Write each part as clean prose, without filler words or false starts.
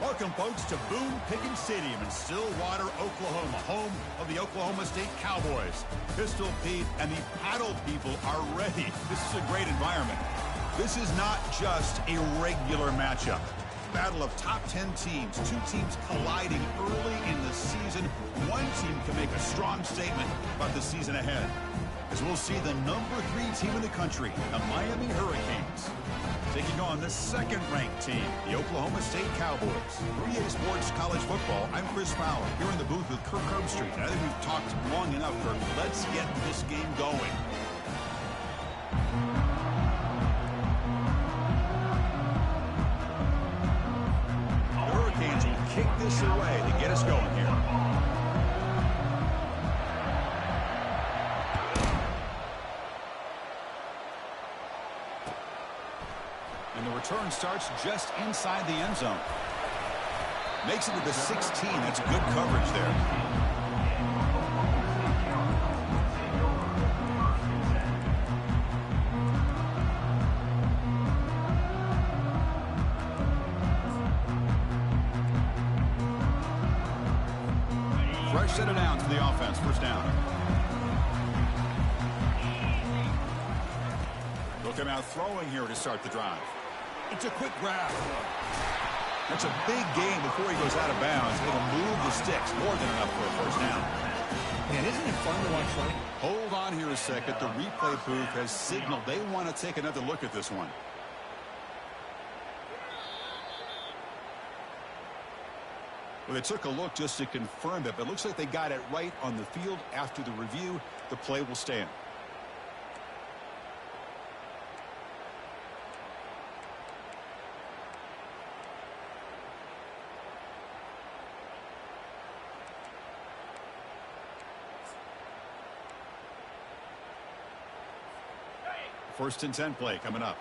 Welcome, folks, to Boone Pickens Stadium in Stillwater, Oklahoma, home of the Oklahoma State Cowboys. Pistol Pete and the Paddle people are ready. This is a great environment. This is not just a regular matchup. Battle of top 10 teams, two teams colliding early in the season. One team can make a strong statement about the season ahead, as we'll see the number 3 team in the country, the Miami Hurricanes, taking on the second-ranked team, the Oklahoma State Cowboys. 3A Sports College Football, I'm Chris Fowler, here in the booth with Kirk Herbstreit. I think we've talked long enough, Kirk. Let's get this game going. The Hurricanes will kick this away to get us going here. And the return starts just inside the end zone. Makes it to the 16. That's good coverage there. Fresh set of downs for the offense. First down. They'll come out throwing here to start the drive. It's a quick grab. That's a big gain before he goes out of bounds. It'll move the sticks. More than enough for a first down. Man, isn't it fun to watch running? Hold on here a second. The replay booth has signaled they want to take another look at this one. Well, they took a look just to confirm it, but it looks like they got it right on the field. After the review, the play will stand. First and 10 play coming up.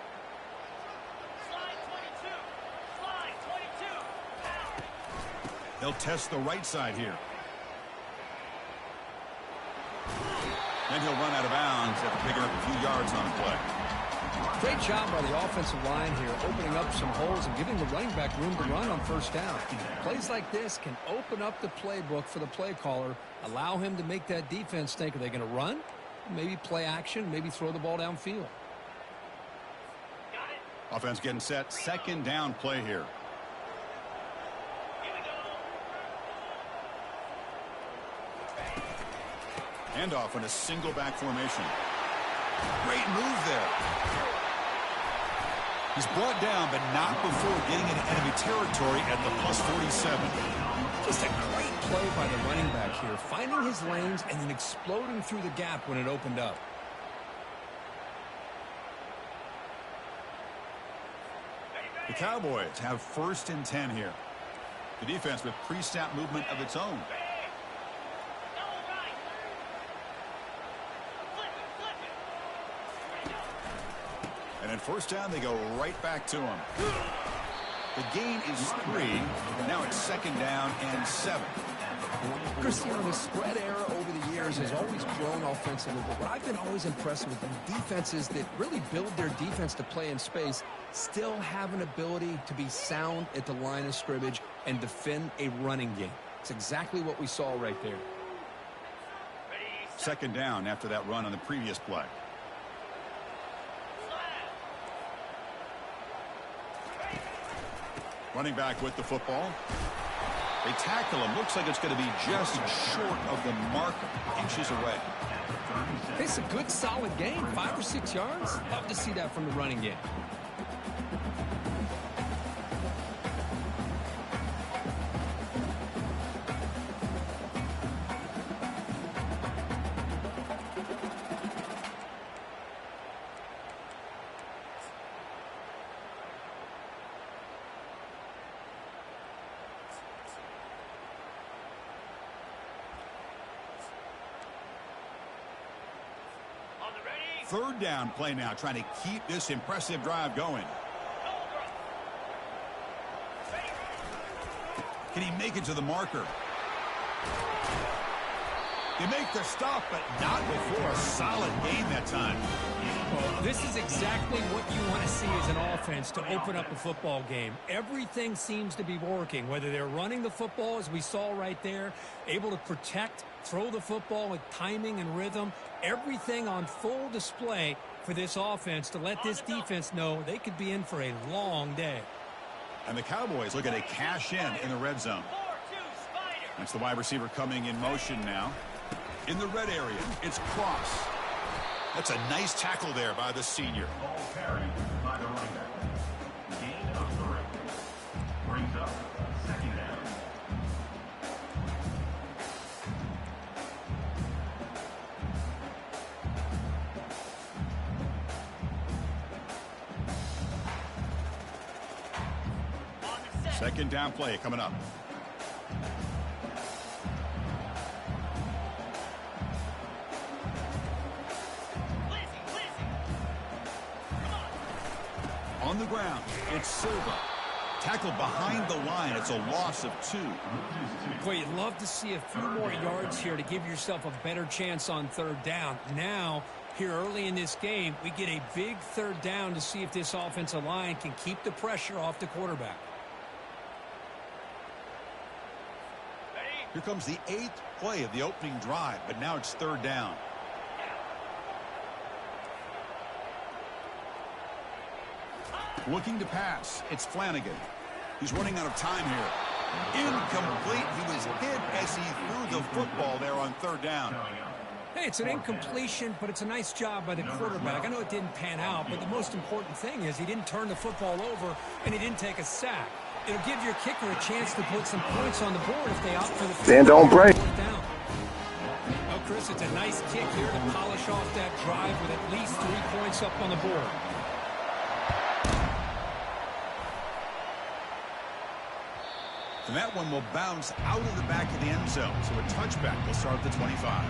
They'll test the right side here. Then he'll run out of bounds after picking up a few yards on the play. Great job by the offensive line here, opening up some holes and giving the running back room to run on first down. Plays like this can open up the playbook for the play caller, allow him to make that defense think, are they going to run? Maybe play action, maybe throw the ball downfield. Offense getting set. Second down play here. Handoff in a single back formation. Great move there. He's brought down, but not before getting into enemy territory at the +47. Just a great play by the running back here, finding his lanes and then exploding through the gap when it opened up. The Cowboys have first and 10 here. The defense with pre-snap movement of its own. And at first down, they go right back to him. The gain is 3. Now it's second down and 7. Christian, the spread era over the years has always grown offensively, but what I've been always impressed with the defenses that really build their defense to play in space still have an ability to be sound at the line of scrimmage and defend a running game. It's exactly what we saw right there. Second down after that run on the previous play. Running back with the football. They tackle him. Looks like it's going to be just short of the mark, inches away. It's a good, solid game. 5 or 6 yards. Love to see that from the running game. Third down play now, trying to keep this impressive drive going. Can he make it to the marker? You make the stop, but not before a solid game that time. Well, this is exactly what you want to see as an offense to open up a football game. Everything seems to be working, whether they're running the football, as we saw right there, able to protect, throw the football with timing and rhythm, everything on full display for this offense to let this defense know they could be in for a long day. And the Cowboys looking to cash in the red zone. That's the wide receiver coming in motion now. In the red area, it's Cross. That's a nice tackle there by the senior. Ball carried by the running back. Gain of 3. Brings up 2nd down. Second down play coming up. On the ground, it's Silva. Tackled behind the line. It's a loss of 2. Boy, you'd love to see a few more yards here to give yourself a better chance on 3rd down. Now, here early in this game, we get a big 3rd down to see if this offensive line can keep the pressure off the quarterback. Here comes the 8th play of the opening drive, but now it's 3rd down. Looking to pass. It's Flanagan. He's running out of time here. Incomplete. He was hit as he threw the football there on 3rd down. Hey, it's an incompletion, but it's a nice job by the quarterback. I know it didn't pan out, but the most important thing is he didn't turn the football over and he didn't take a sack. It'll give your kicker a chance to put some points on the board if they opt for the Dan, don't break. Down. Well, Chris, it's a nice kick here to polish off that drive with at least 3 points up on the board. And that one will bounce out of the back of the end zone. So a touchback will start at the 25.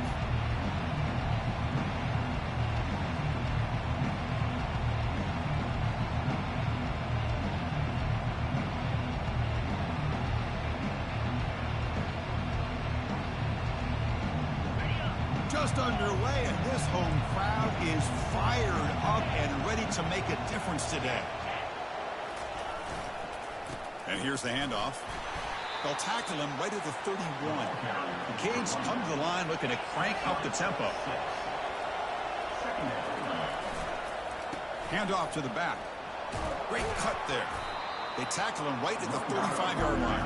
Just underway, and this home crowd is fired up and ready to make a difference today. And here's the handoff. They'll tackle him right at the 31. The Canes come to the line looking to crank up the tempo. Handoff to the back. Great cut there. They tackle him right at the 35-yard line.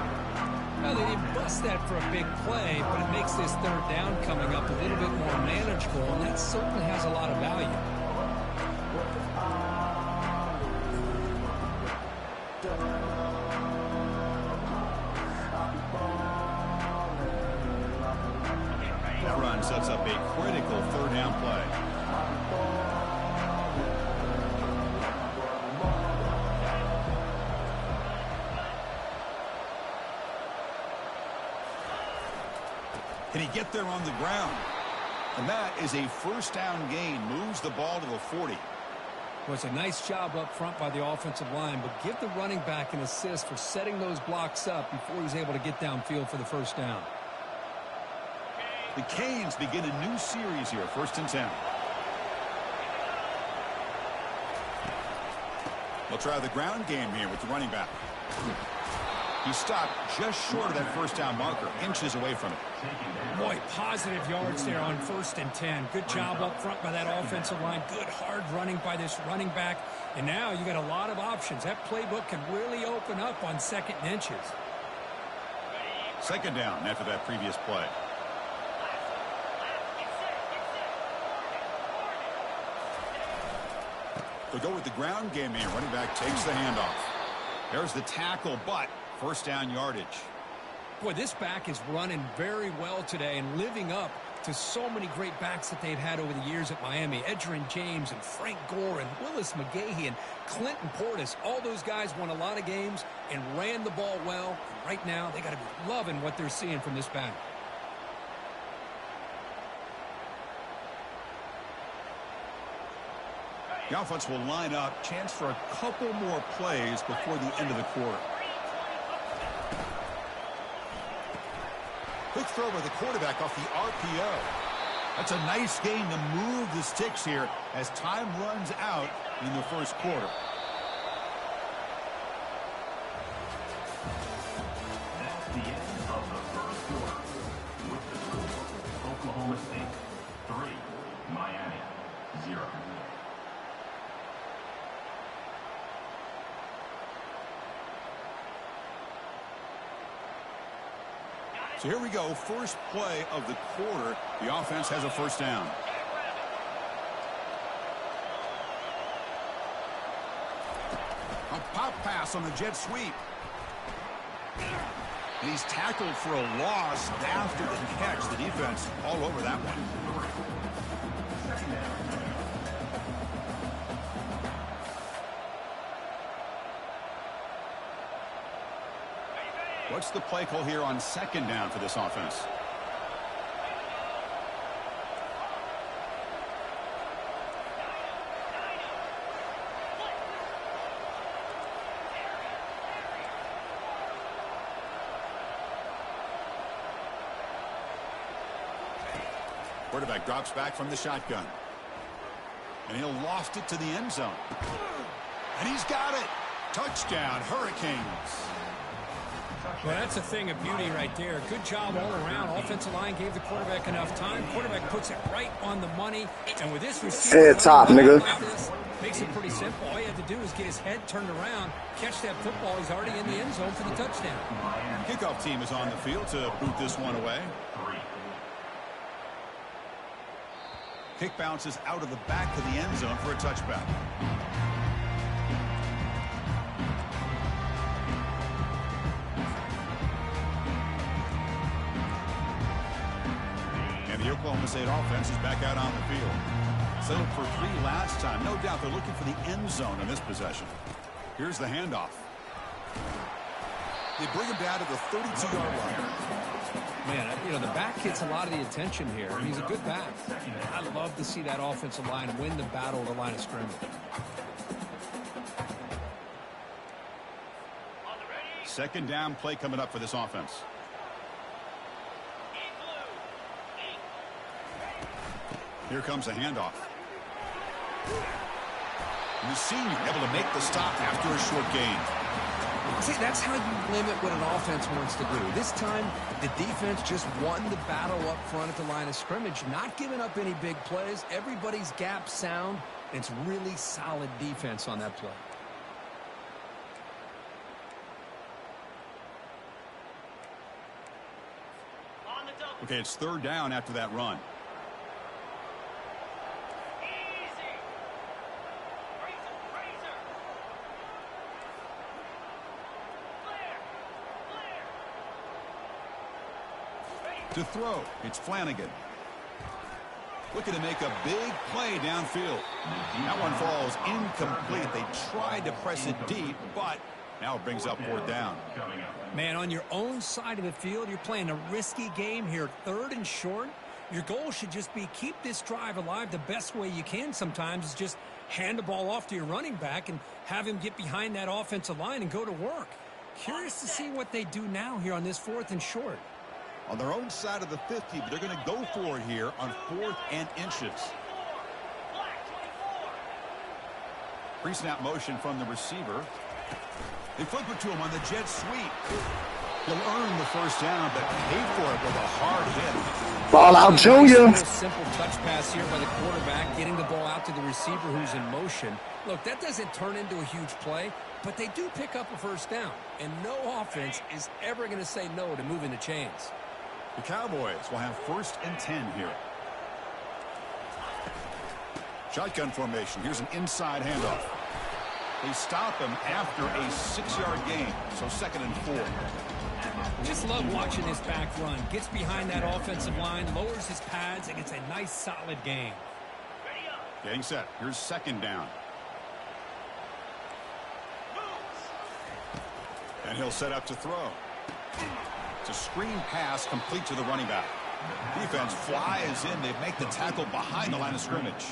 Well, they didn't bust that for a big play, but it makes this 3rd down coming up a little bit more manageable, and that certainly has a lot of value. That run sets up a critical 3rd down play. Can he get there on the ground? And that is a 1st down gain. Moves the ball to the 40. Well, it's a nice job up front by the offensive line, but give the running back an assist for setting those blocks up before he's able to get downfield for the 1st down. The Canes begin a new series here, 1st and 10. They'll try the ground game here with the running back. He stopped just short of that 1st down marker, inches away from it. Boy, positive yards there on 1st and 10. Good job up front by that offensive line. Good hard running by this running back. And now you got a lot of options. That playbook can really open up on 2nd and inches. 2nd down after that previous play. They'll go with the ground game here. Running back takes the handoff. There's the tackle, but 1st down yardage. Boy, this back is running very well today and living up to so many great backs that they've had over the years at Miami. Edgerrin James and Frank Gore and Willis McGahee and Clinton Portis. All those guys won a lot of games and ran the ball well. And right now, they got to be loving what they're seeing from this back. The offense will line up. Chance for a couple more plays before the end of the quarter. Quick throw by the quarterback off the RPO. That's a nice gain to move the sticks here as time runs out in the first quarter. That's the end of the first quarter. With the score, Oklahoma State 3, Miami 0. So here we go, first play of the quarter. The offense has a first down. A pop pass on the jet sweep. And he's tackled for a loss after the catch. The defense all over that one. What's the play call here on second down for this offense? Quarterback drops back from the shotgun. And he'll loft it to the end zone. And he's got it. Touchdown, Hurricanes. Well, that's a thing of beauty right there. Good job all around. Offensive line gave the quarterback enough time. Quarterback puts it right on the money. And with this receiver, head top, nigga. Like this, makes it pretty simple. All you have to do is get his head turned around, catch that football. He's already in the end zone for the touchdown. Kickoff team is on the field to boot this one away. Kick bounces out of the back of the end zone for a touchback. The Oklahoma State offense is back out on the field. Settled for 3 last time. No doubt they're looking for the end zone in this possession. Here's the handoff. They bring him down to the 32-yard line. Man, you know, the back gets a lot of the attention here. He's a good back. I love to see that offensive line win the battle at the line of scrimmage. Second down play coming up for this offense. Here comes a handoff. And the senior able to make the stop after a short gain. See, that's how you limit what an offense wants to do. This time, the defense just won the battle up front at the line of scrimmage, not giving up any big plays. Everybody's gap sound. It's really solid defense on that play. Okay, it's third down after that run. To throw, it's Flanagan. Looking to make a big play downfield. That one falls incomplete. They tried to press it deep, but now it brings up fourth down. Man, on your own side of the field, you're playing a risky game here. 3rd and short. Your goal should just be keep this drive alive the best way you can sometimes is just hand the ball off to your running back and have him get behind that offensive line and go to work. Curious to see what they do now here on this 4th and short. On their own side of the 50, but they're going to go for it here on 4th and inches. Pre-snap motion from the receiver. They flip it to him on the jet sweep. He'll earn the first down, but pay for it with a hard hit. Ball out, Junior. Simple touch pass here by the quarterback, getting the ball out to the receiver who's in motion. Look, that doesn't turn into a huge play, but they do pick up a first down, and no offense is ever going to say no to moving the chains. The Cowboys will have 1st and 10 here. Shotgun formation. Here's an inside handoff. They stop him after a 6-yard gain, so 2nd and 4. Just love watching this back run. Gets behind that offensive line, lowers his pads, and gets a nice solid gain. Getting set. Here's 2nd down. And he'll set up to throw. It's a screen pass complete to the running back. Defense flies in. They make the tackle behind the line of scrimmage.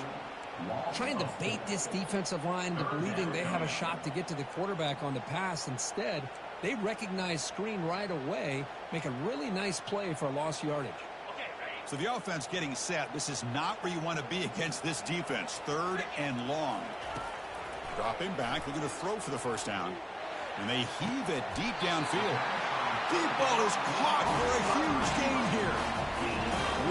Trying to bait this defensive line to believing they have a shot to get to the quarterback on the pass. Instead, They recognize screen right away, make a really nice play for lost yardage. So the offense getting set. This is not where you want to be against this defense. 3rd and long. Dropping back, looking to throw for the first down. And they heave it deep downfield. Deep ball is caught for a huge gain here.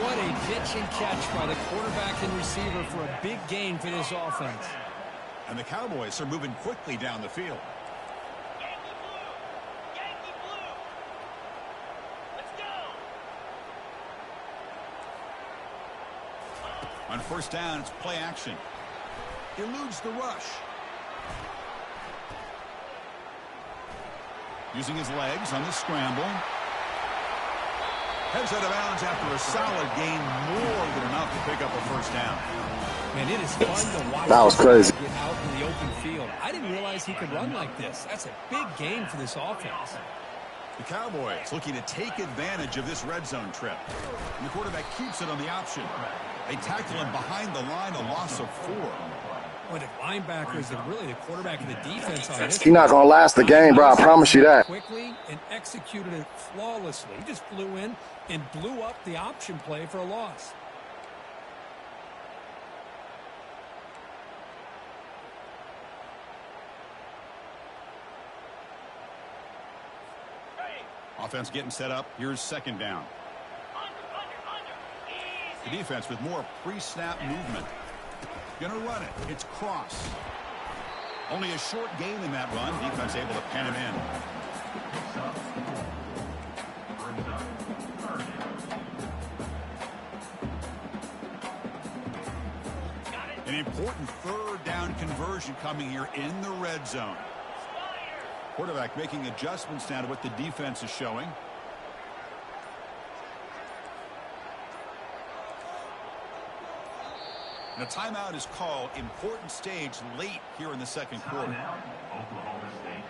What a pitch and catch by the quarterback and receiver for a big gain for this offense. And the Cowboys are moving quickly down the field. On first down, it's play action. Eludes the rush. Using his legs on the scramble. Heads out of bounds after a solid gain, more than enough to pick up a first down. Man, it is fun to watch. That was crazy. Get out in the open field. I didn't realize he could run like this. That's a big gain for this offense. The Cowboys looking to take advantage of this red zone trip. And the quarterback keeps it on the option. They tackle him behind the line, a loss of 4. Well, the linebackers and really the quarterback and the defense on this. He's not going to last the game, bro. I promise you that. Quickly and executed it flawlessly. He just flew in and blew up the option play for a loss. Offense getting set up. Here's second down. The defense with more pre-snap movement. Gonna run it. It's cross. Only a short gain in that run. Defense able to pen him in. An important 3rd down conversion coming here in the red zone. Quarterback making adjustments now to what the defense is showing. And a timeout is called. Important stage late here in the second quarter. Oklahoma State.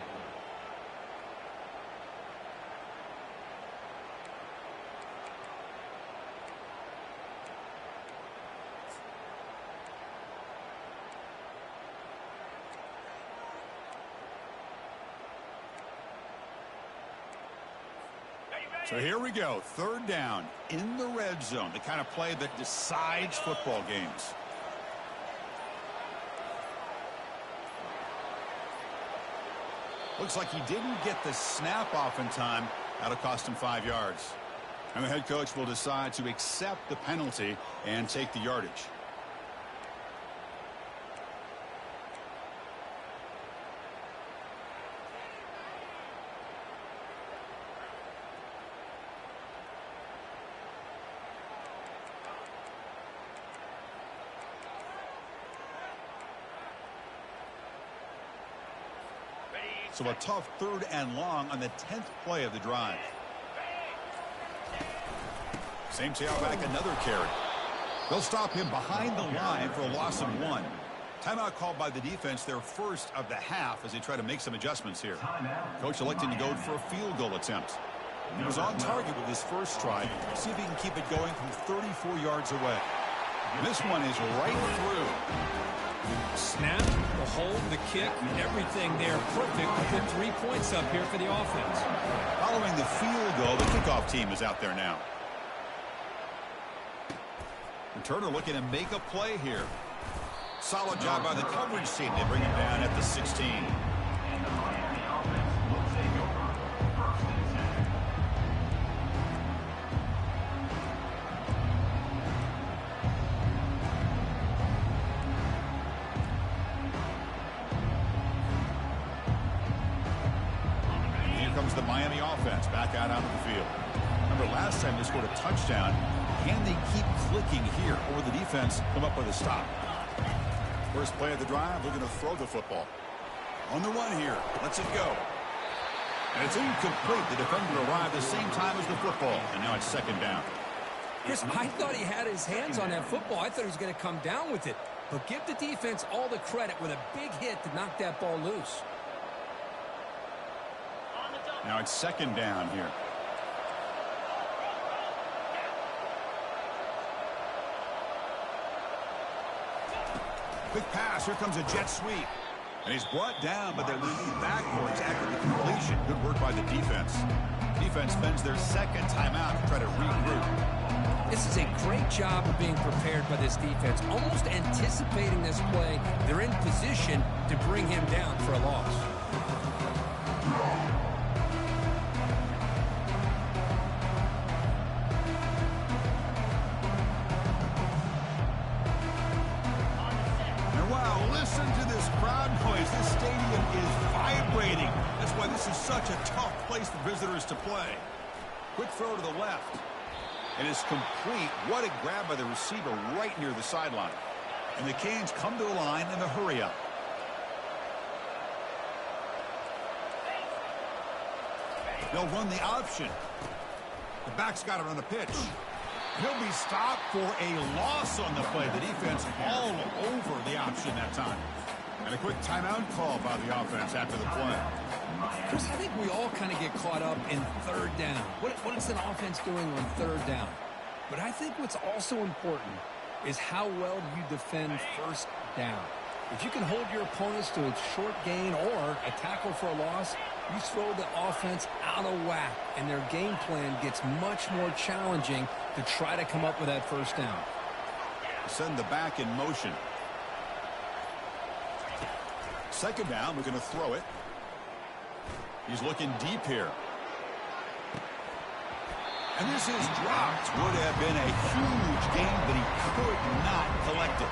So here we go. 3rd down in the red zone. The kind of play that decides football games. Looks like he didn't get the snap off in time. That'll cost him 5 yards. And the head coach will decide to accept the penalty and take the yardage. So a tough 3rd and long on the 10th play of the drive. Same tailback, another carry. They'll stop him behind the line for a loss of 1. Timeout called by the defense, their first of the half, as they try to make some adjustments here. Coach electing to go for a field goal attempt. He was on target with his first try. See if he can keep it going from 34 yards away. And this one is right through. Snap, the hold, the kick, everything there perfect to put 3 points up here for the offense. Following the field goal, the kickoff team is out there now. Returner looking to make a play here. Solid job by the coverage team. They bring him down at the 16. And the Miami offense will take over 1st and 10. The Miami offense back out onto the field. Remember last time they scored a touchdown. Can they keep clicking here, or the defense come up with a stop? First play of the drive, looking to throw the football. On the run here, lets it go. And it's incomplete. The defender arrived the same time as the football, and now it's second down. Chris, I thought he had his hands on that football. I thought he was going to come down with it. But give the defense all the credit with a big hit to knock that ball loose. Now it's second down here. Quick pass. Here comes a jet sweep. And he's brought down, but they're moving backwards after the completion. Good work by the defense. Defense spends their second timeout to try to regroup. This is a great job of being prepared by this defense, almost anticipating this play. They're in position to bring him down for a loss. And wow, listen to this crowd noise. This stadium is vibrating. That's why this is such a tough place for visitors to play. Quick throw to the left. It is complete. What a grab by the receiver right near the sideline. And the Canes come to the line in a hurry-up. They'll run the option. The back's got it on the pitch. He'll be stopped for a loss on the play. The defense all over the option that time. And a quick timeout call by the offense after the play. Chris, I think we all kind of get caught up in third down. What is an offense doing on third down? But I think what's also important is how well you defend first down. If you can hold your opponents to a short gain or a tackle for a loss, you throw the offense out of whack, and their game plan gets much more challenging to try to come up with that first down. Send the back in motion. Second down, we're going to throw it. He's looking deep here. And this is dropped. Would have been a huge gain, but he could not collect it.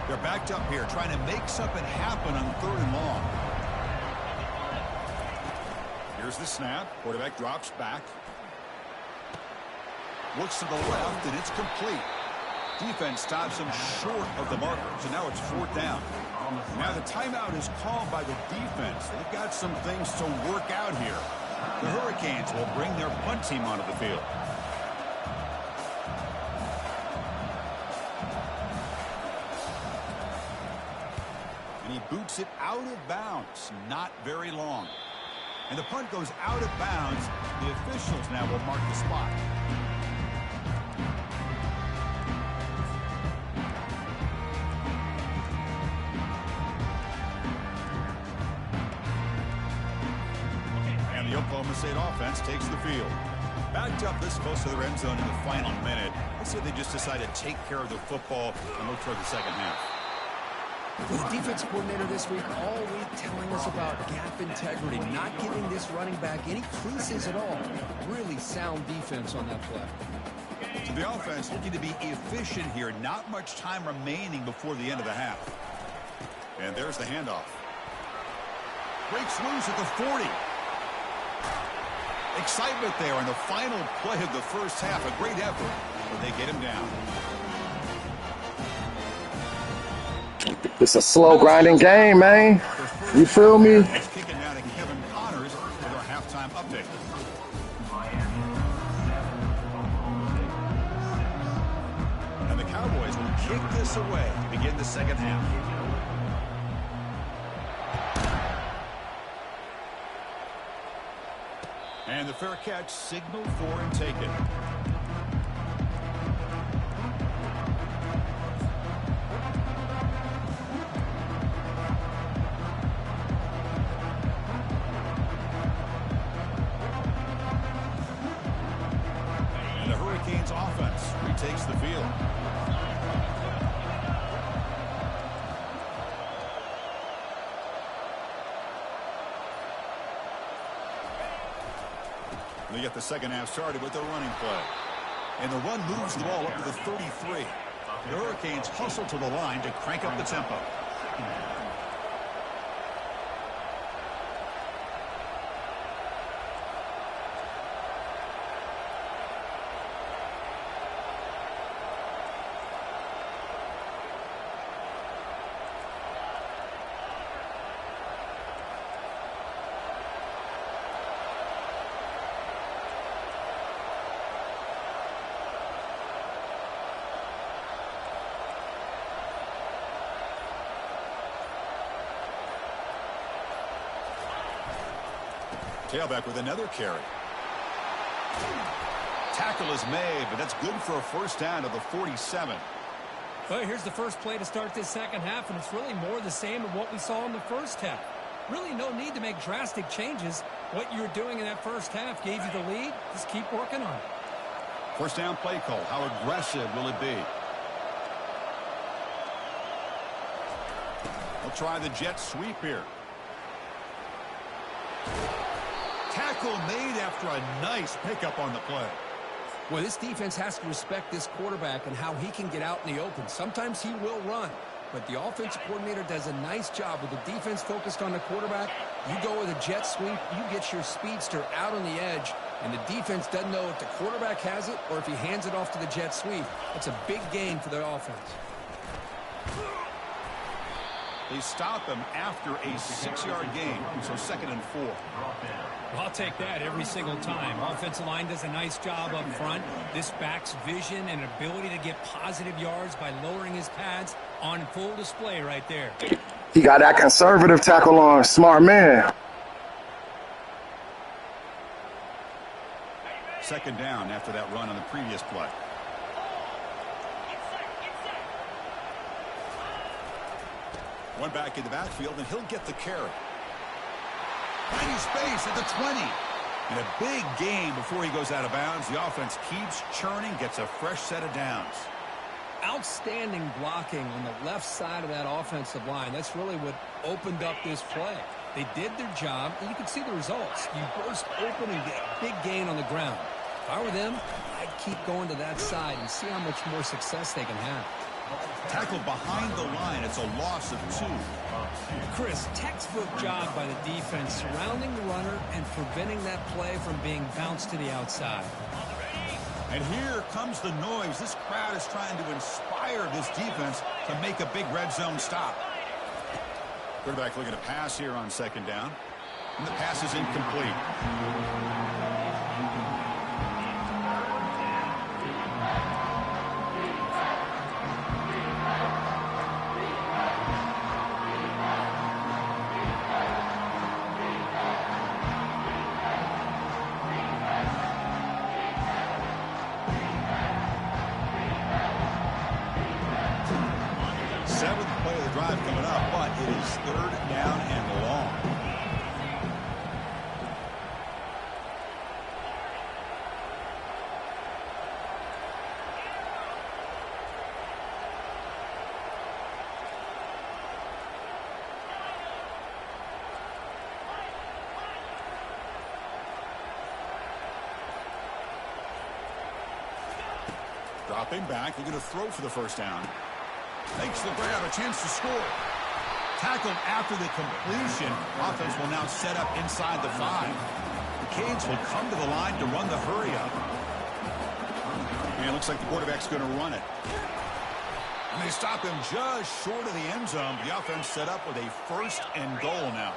They're backed up here, trying to make something happen on third and long. Here's the snap. Quarterback drops back. Looks to the left, and it's complete. Defense stops him short of the marker, so now it's fourth down. Now the timeout is called by the defense. They've got some things to work out here. The Hurricanes will bring their punt team onto the field. And he boots it out of bounds. Not very long. And the punt goes out of bounds. The officials now will mark the spot. And the Oklahoma State offense takes the field. Backed up this close to their end zone in the final minute. Let's say they just decide to take care of the football and look toward the second half. The defense coordinator this week all week telling us about gap integrity, not giving this running back any creases at all. Really sound defense on that play. So the offense looking to be efficient here. Not much time remaining before the end of the half. And there's the handoff. Breaks loose at the 40. Excitement there on the final play of the first half. A great effort, but they get him down. It's a slow grinding game, man. You feel me? It's kicking down to Kevin Connors with our halftime update. And the Cowboys will kick this away to begin the second half. And the fair catch signaled for and taken. And the Hurricanes offense retakes the field. They get the second half started with their running play. And the run moves the ball up to the 33. The Hurricanes hustle to the line to crank up the tempo. tailback with another carry. Tackle is made, but that's good for a first down to the 47. Well, here's the first play to start this second half, and it's really more the same of what we saw in the first half. Really no need to make drastic changes. What you were doing in that first half gave you the lead. Just keep working on it. First down play call. How aggressive will it be? We'll try the jet sweep here. Tackle made after a nice pickup on the play. Well, this defense has to respect this quarterback and how he can get out in the open. Sometimes he will run, but the offensive coordinator does a nice job with the defense focused on the quarterback. You go with a jet sweep, you get your speedster out on the edge, and the defense doesn't know if the quarterback has it or if he hands it off to the jet sweep. That's a big gain for the offense. They stop him after a 6-yard gain, so 2nd and 4. Well, I'll take that every single time. Offensive line does a nice job up front. This back's vision and ability to get positive yards by lowering his pads on full display right there. He got that conservative tackle on. Smart man. 2nd down after that run on the previous play. One back in the backfield, and he'll get the carry. Finding space at the 20. And a big gain before he goes out of bounds. The offense keeps churning, gets a fresh set of downs. Outstanding blocking on the left side of that offensive line. That's really what opened up this play. They did their job, and you can see the results. You burst open and get a big gain on the ground. If I were them, I'd keep going to that side and see how much more success they can have. Tackle behind the line. It's a loss of 2. Chris, textbook job by the defense surrounding the runner and preventing that play from being bounced to the outside. And here comes the noise. This crowd is trying to inspire this defense to make a big red zone stop. Quarterback looking to pass here on 2nd down. And the pass is incomplete. Dropping back, they're going to throw for the first down. Makes the grab, a chance to score. Tackled after the completion. Offense will now set up inside the 5. The Canes will come to the line to run the hurry up. And it looks like the quarterback's going to run it. And they stop him just short of the end zone. The offense set up with a 1st and goal now.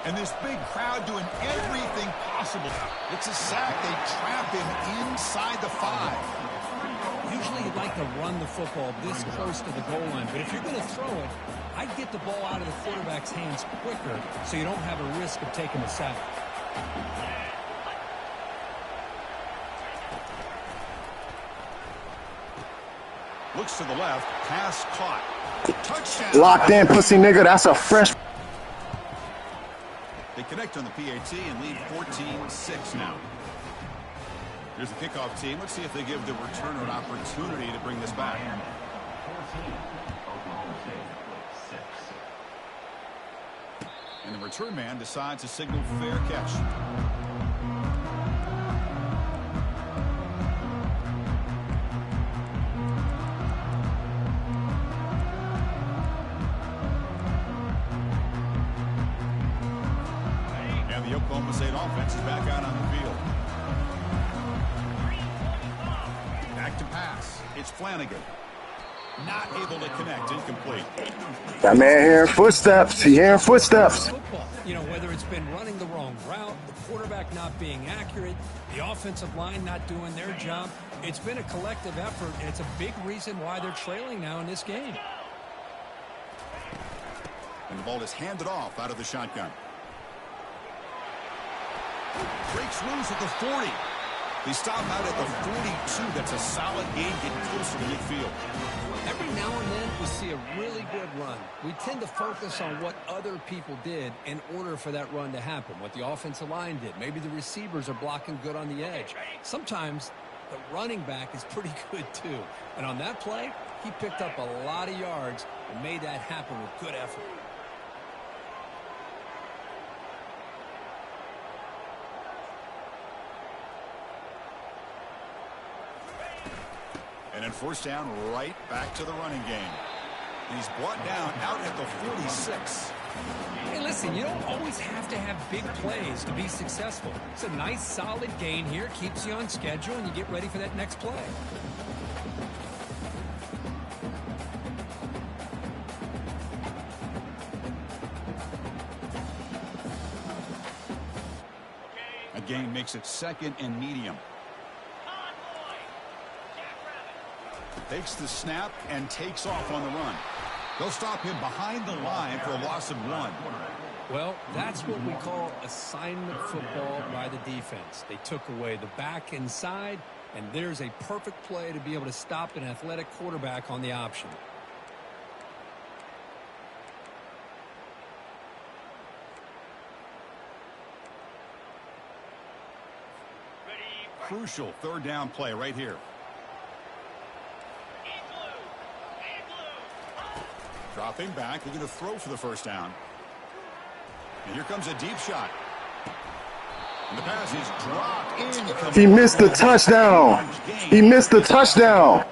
And this big crowd doing everything possible. It's a sack. They trap him inside the 5. Usually you'd like to run the football this close to the goal line, but if you're going to throw it, I'd get the ball out of the quarterback's hands quicker so you don't have a risk of taking a sack. Looks to the left, pass caught. Touchdown. Locked in, pussy nigga. That's a fresh. They connect on the PAT and lead 14-6 now. Here's the kickoff team. Let's see if they give the returner an opportunity to bring this back. 14, Oklahoma State, 6. And the return man decides to signal fair catch. And the Oklahoma State offense is back out on the field. Back to pass. It's Flanagan. Not able to connect. Incomplete. That man hearing footsteps. He hearing footsteps. You know, whether it's been running the wrong route, the quarterback not being accurate, the offensive line not doing their job, it's been a collective effort, and it's a big reason why they're trailing now in this game. And the ball is handed off out of the shotgun. breaks loose at the 40. They stop out at the 42. That's a solid gain getting closer to midfield. Every now and then we see a really good run. We tend to focus on what other people did in order for that run to happen, what the offensive line did. Maybe the receivers are blocking good on the edge. Sometimes the running back is pretty good too. And on that play, he picked up a lot of yards and made that happen with good effort. And then first down, right back to the running game. He's brought down out at the 46. Hey, listen, you don't always have to have big plays to be successful. It's a nice, solid gain here. Keeps you on schedule, and you get ready for that next play. A gain makes it second and medium. Takes the snap and takes off on the run. They'll stop him behind the line for a loss of 1. Well, that's what we call assignment football by the defense. They took away the back inside, and there's a perfect play to be able to stop an athletic quarterback on the option. Crucial third down play right here. Dropping back, looking to throw for the first down. And here comes a deep shot. And the pass is dropped in. He missed the touchdown. He missed the touchdown.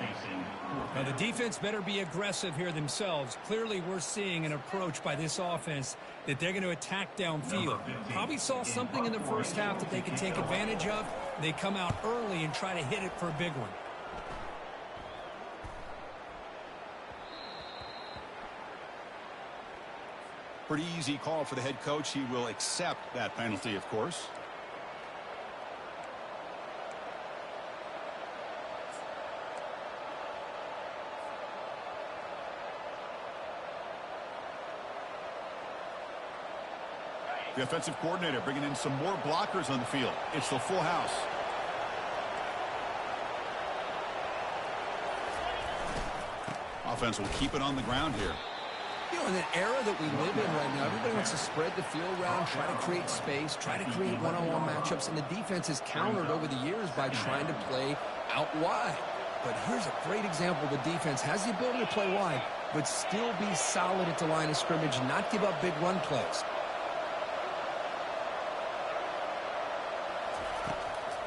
Now, the defense better be aggressive here themselves. Clearly, we're seeing an approach by this offense that they're going to attack downfield. Probably saw something in the first half that they can take advantage of. They come out early and try to hit it for a big one. Pretty easy call for the head coach. He will accept that penalty, of course. The offensive coordinator bringing in some more blockers on the field. It's the full house. Offense will keep it on the ground here. You know, in the era that we live in right now, everybody wants to spread the field around, try to create space, try to create one-on-one matchups, and the defense is countered over the years by trying to play out wide. But here's a great example. The defense has the ability to play wide, but still be solid at the line of scrimmage and not give up big run plays.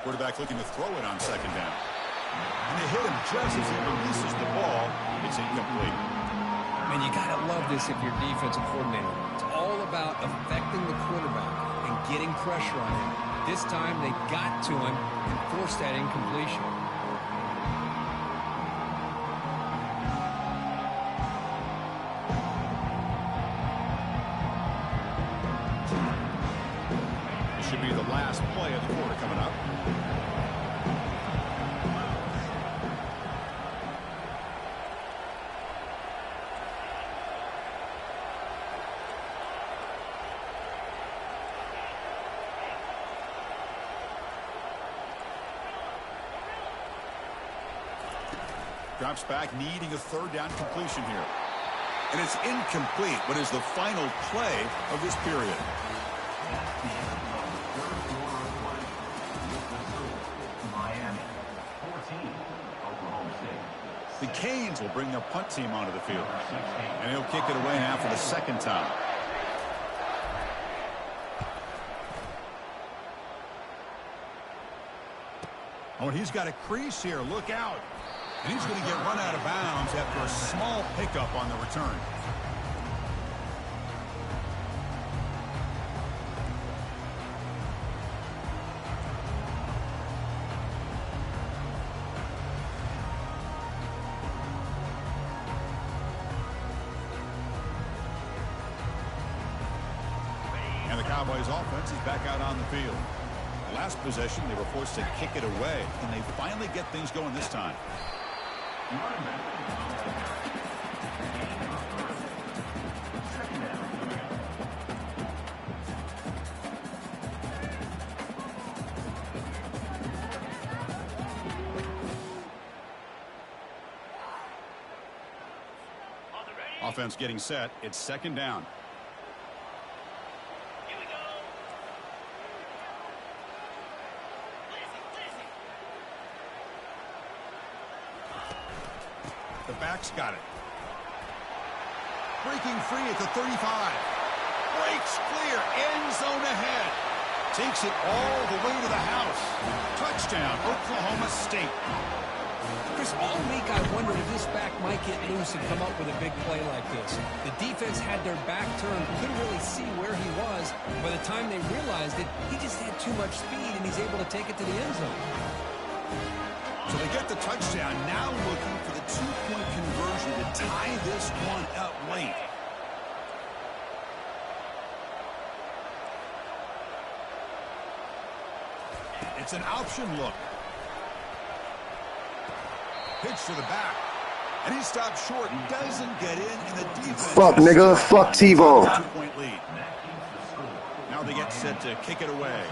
Quarterback looking to throw it on second down. And they hit him just as he releases the ball. It's incomplete. And you got to love this if you're defensive coordinator. It's all about affecting the quarterback and getting pressure on him. This time they got to him and forced that incompletion. This should be the last play of the quarter coming up. Drops back, needing a third down completion here. And it's incomplete. What is the final play of this period? The Canes will bring their punt team onto the field. And he'll kick it away now for the second time. Oh, and he's got a crease here. Look out. And he's going to get run out of bounds after a small pickup on the return. And the Cowboys offense is back out on the field. Last possession, they were forced to kick it away. Can they finally get things going this time? Offense getting set. It's second down. The back's got it. Breaking free at the 35. Breaks clear. End zone ahead. Takes it all the way to the house. Touchdown, Oklahoma State. Chris, all week I wondered if this back might get loose and come up with a big play like this. The defense had their back turned, couldn't really see where he was. By the time they realized it, he just had too much speed, and he's able to take it to the end zone. So they get the touchdown, now looking for the two-point conversion to tie this one up late. It's an option look. Pitch to the back. And he stops short, doesn't get in, and the defense... Fuck, nigga. Fuck TiVo. Two-point lead. Now they get set to kick it away.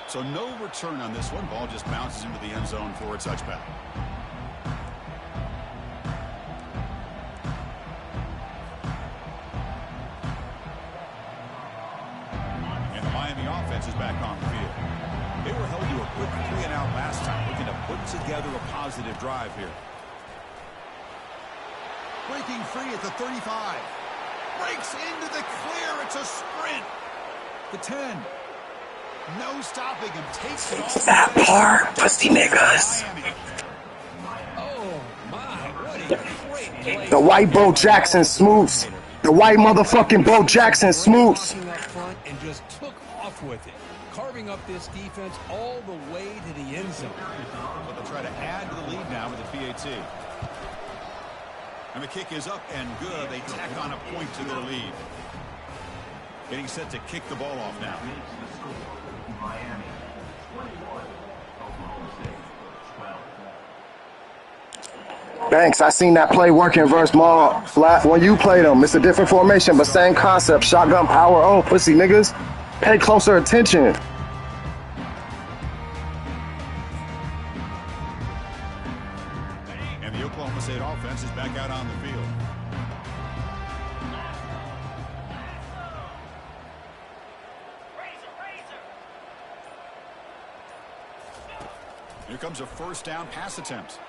So no return on this one. Ball just bounces into the end zone for a touchback. And the Miami offense is back on the field. They were held to a quick 3-and-out last time, looking to put together a positive drive here. Breaking free at the 35. Breaks into the clear. It's a sprint. The 10. No stopping him. Takes it all. That part, pussy niggas. Oh, my. What a great play. The white Bo Jackson smooths. The white motherfucking Bo Jackson smooths. Up front and just took off with it, carving up this defense all the way to the end zone. So they'll try to add to the lead now with the PAT. And the kick is up and good. They tack on a point to their lead. Getting set to kick the ball off now. Miami 21, Oklahoma State 12. Banks, I seen that play working versus Maul flat when you played them. It's a different formation, but same concept. Shotgun power on, pussy niggas. Pay closer attention. And the Oklahoma State offense is back out on the field. Here comes a first down pass attempt.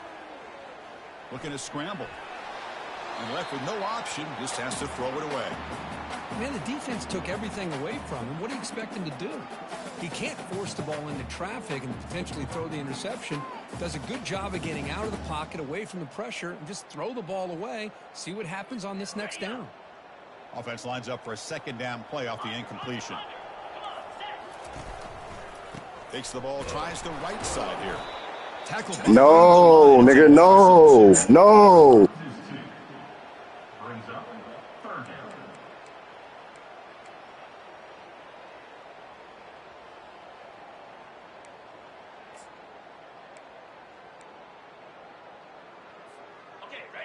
Looking to scramble. And left with no option, just has to throw it away. Man, the defense took everything away from him. What do you expect him to do? He can't force the ball into traffic and potentially throw the interception. Does a good job of getting out of the pocket, away from the pressure, and just throw the ball away. See what happens on this next down. Offense lines up for a second down play off the incompletion. Takes the ball, tries the right side here. Tackle. No, nigga, no, no. Brings up third down.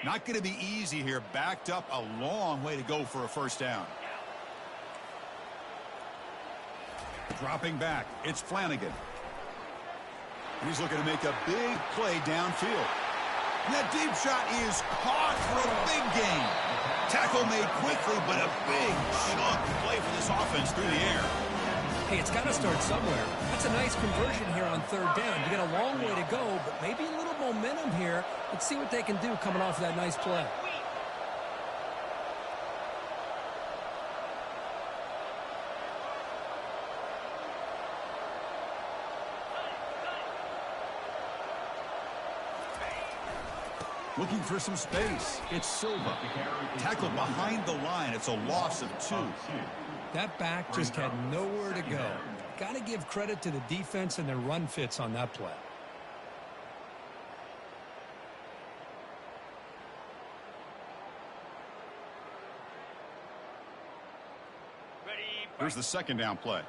Not going to be easy here. Backed up a long way to go for a first down. Dropping back, it's Flanagan. He's looking to make a big play downfield. And that deep shot is caught for a big gain. Tackle made quickly, but a big chunk play for this offense through the air. Hey, it's got to start somewhere. That's a nice conversion here on third down. You got a long way to go, but maybe a little momentum here. Let's see what they can do coming off of that nice play. Looking for some space. It's Silva. Tackled behind the line. It's a loss of 2. That back just had nowhere to go. Got to give credit to the defense and their run fits on that play. Here's the second down play.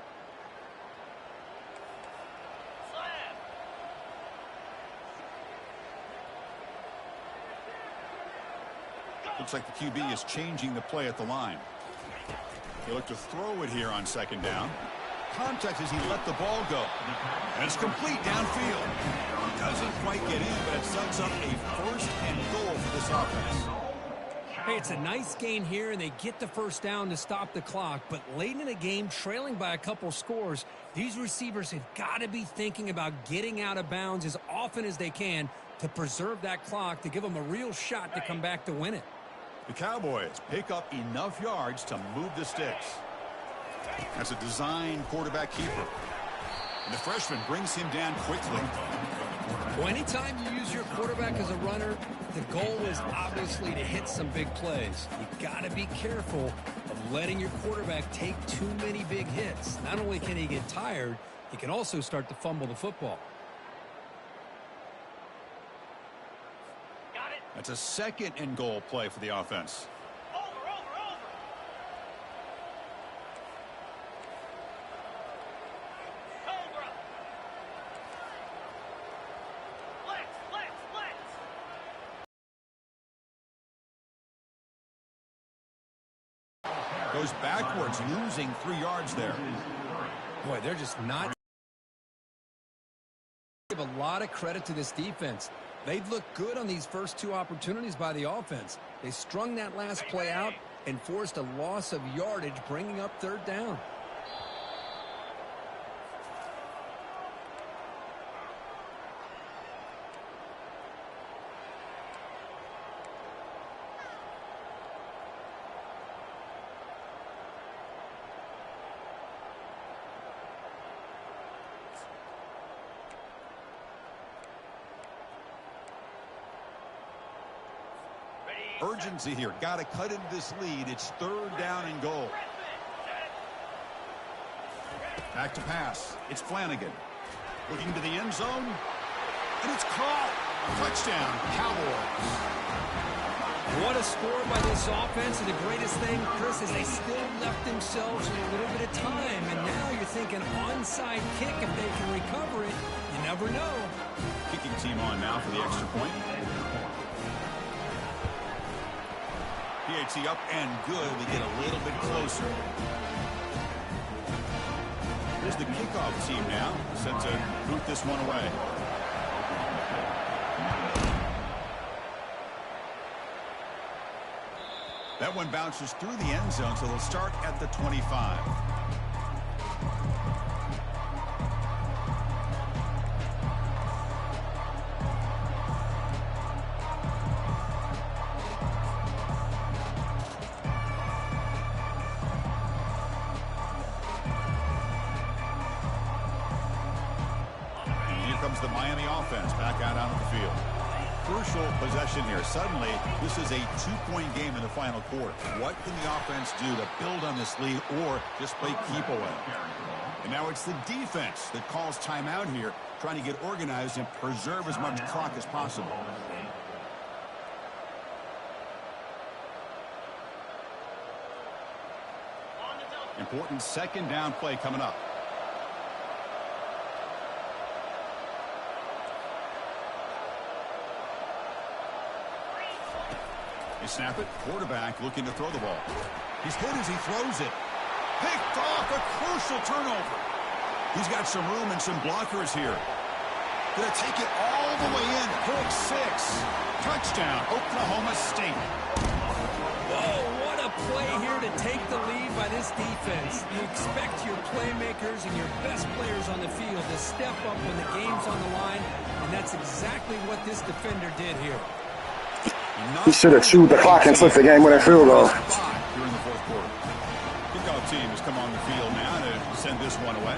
Looks like the QB is changing the play at the line. They look to throw it here on second down. context as he let the ball go. And it's complete downfield. Doesn't quite get in, but it sets up a first and goal for this offense. Hey, it's a nice gain here, and they get the first down to stop the clock. But late in the game, trailing by a couple scores, these receivers have got to be thinking about getting out of bounds as often as they can to preserve that clock, to give them a real shot to come back to win it. The Cowboys pick up enough yards to move the sticks. That's a design quarterback keeper. And the freshman brings him down quickly. Well, anytime you use your quarterback as a runner, the goal is obviously to hit some big plays. You've got to be careful of letting your quarterback take too many big hits. Not only can he get tired, he can also start to fumble the football. That's a second and goal play for the offense. Goes backwards, losing 3 yards there. Boy, they're just not. Give a lot of credit to this defense. They've looked good on these first 2 opportunities by the offense. They strung that last play out and forced a loss of yardage, bringing up 3rd down. Urgency here. Got to cut into this lead. It's 3rd down and goal. Back to pass. It's Flanagan. Looking to the end zone. And it's caught. Touchdown, Cowboys. What a score by this offense. And the greatest thing, Chris, is they still left themselves a little bit of time. And now you're thinking onside kick. If they can recover it, you never know. Kicking team on now for the extra point. PAT up and good. We get a little bit closer. Here's the kickoff team now, set to boot this one away. That one bounces through the end zone, so they'll start at the 25. The Miami offense back out onto the field. Crucial possession here. Suddenly, this is a 2-point game in the final quarter. What can the offense do to build on this lead or just play keep away? And now it's the defense that calls timeout here, trying to get organized and preserve as much clock as possible. Important 2nd down play coming up. They snap it. Quarterback looking to throw the ball. He's hit as he throws it. Picked off. A crucial turnover. He's got some room and some blockers here. Gonna take it all the way in. Pick 6. Touchdown, Oklahoma State. Whoa, what a play here to take the lead by this defense. You expect your playmakers and your best players on the field to step up when the game's on the line, and that's exactly what this defender did here. He should have chewed the clock and took the game-winning field goal. Here in the 4th quarter. Kickoff team has come on the field now to send this one away.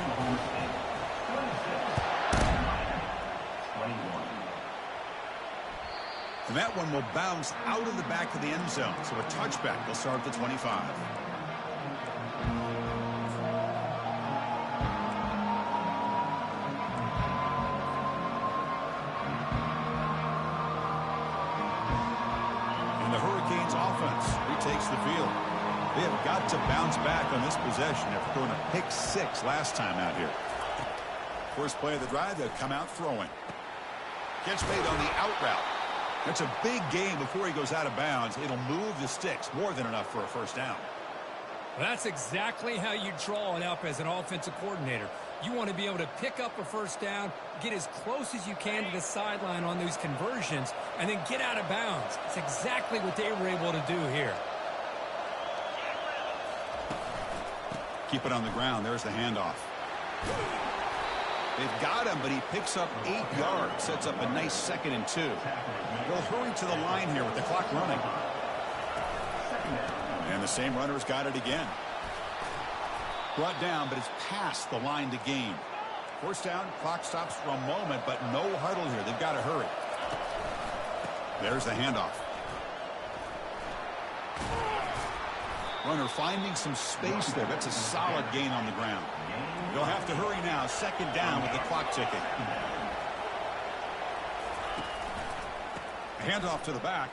And that one will bounce out of the back of the end zone. So a touchback. They'll start at the 25. Takes the field. They have got to bounce back on this possession after throwing a pick 6 last time out here. First play of the drive, they'll come out throwing. Gets made on the out route. That's a big gain before he goes out of bounds. It'll move the sticks. More than enough for a first down. Well, that's exactly how you draw it up as an offensive coordinator. You want to be able to pick up a first down, get as close as you can to the sideline on those conversions, and then get out of bounds. It's exactly what they were able to do here. Keep it on the ground. There's the handoff. They've got him, but he picks up 8 yards. Sets up a nice 2nd and 2. They'll hurry to the line here with the clock running. And the same runner's got it again. Brought down, but it's past the line to gain. First down, clock stops for a moment, but no huddle here. They've got to hurry. There's the handoff. Runner finding some space there. That's a solid gain on the ground. They'll have to hurry now. 2nd down with the clock ticking. Handoff to the back.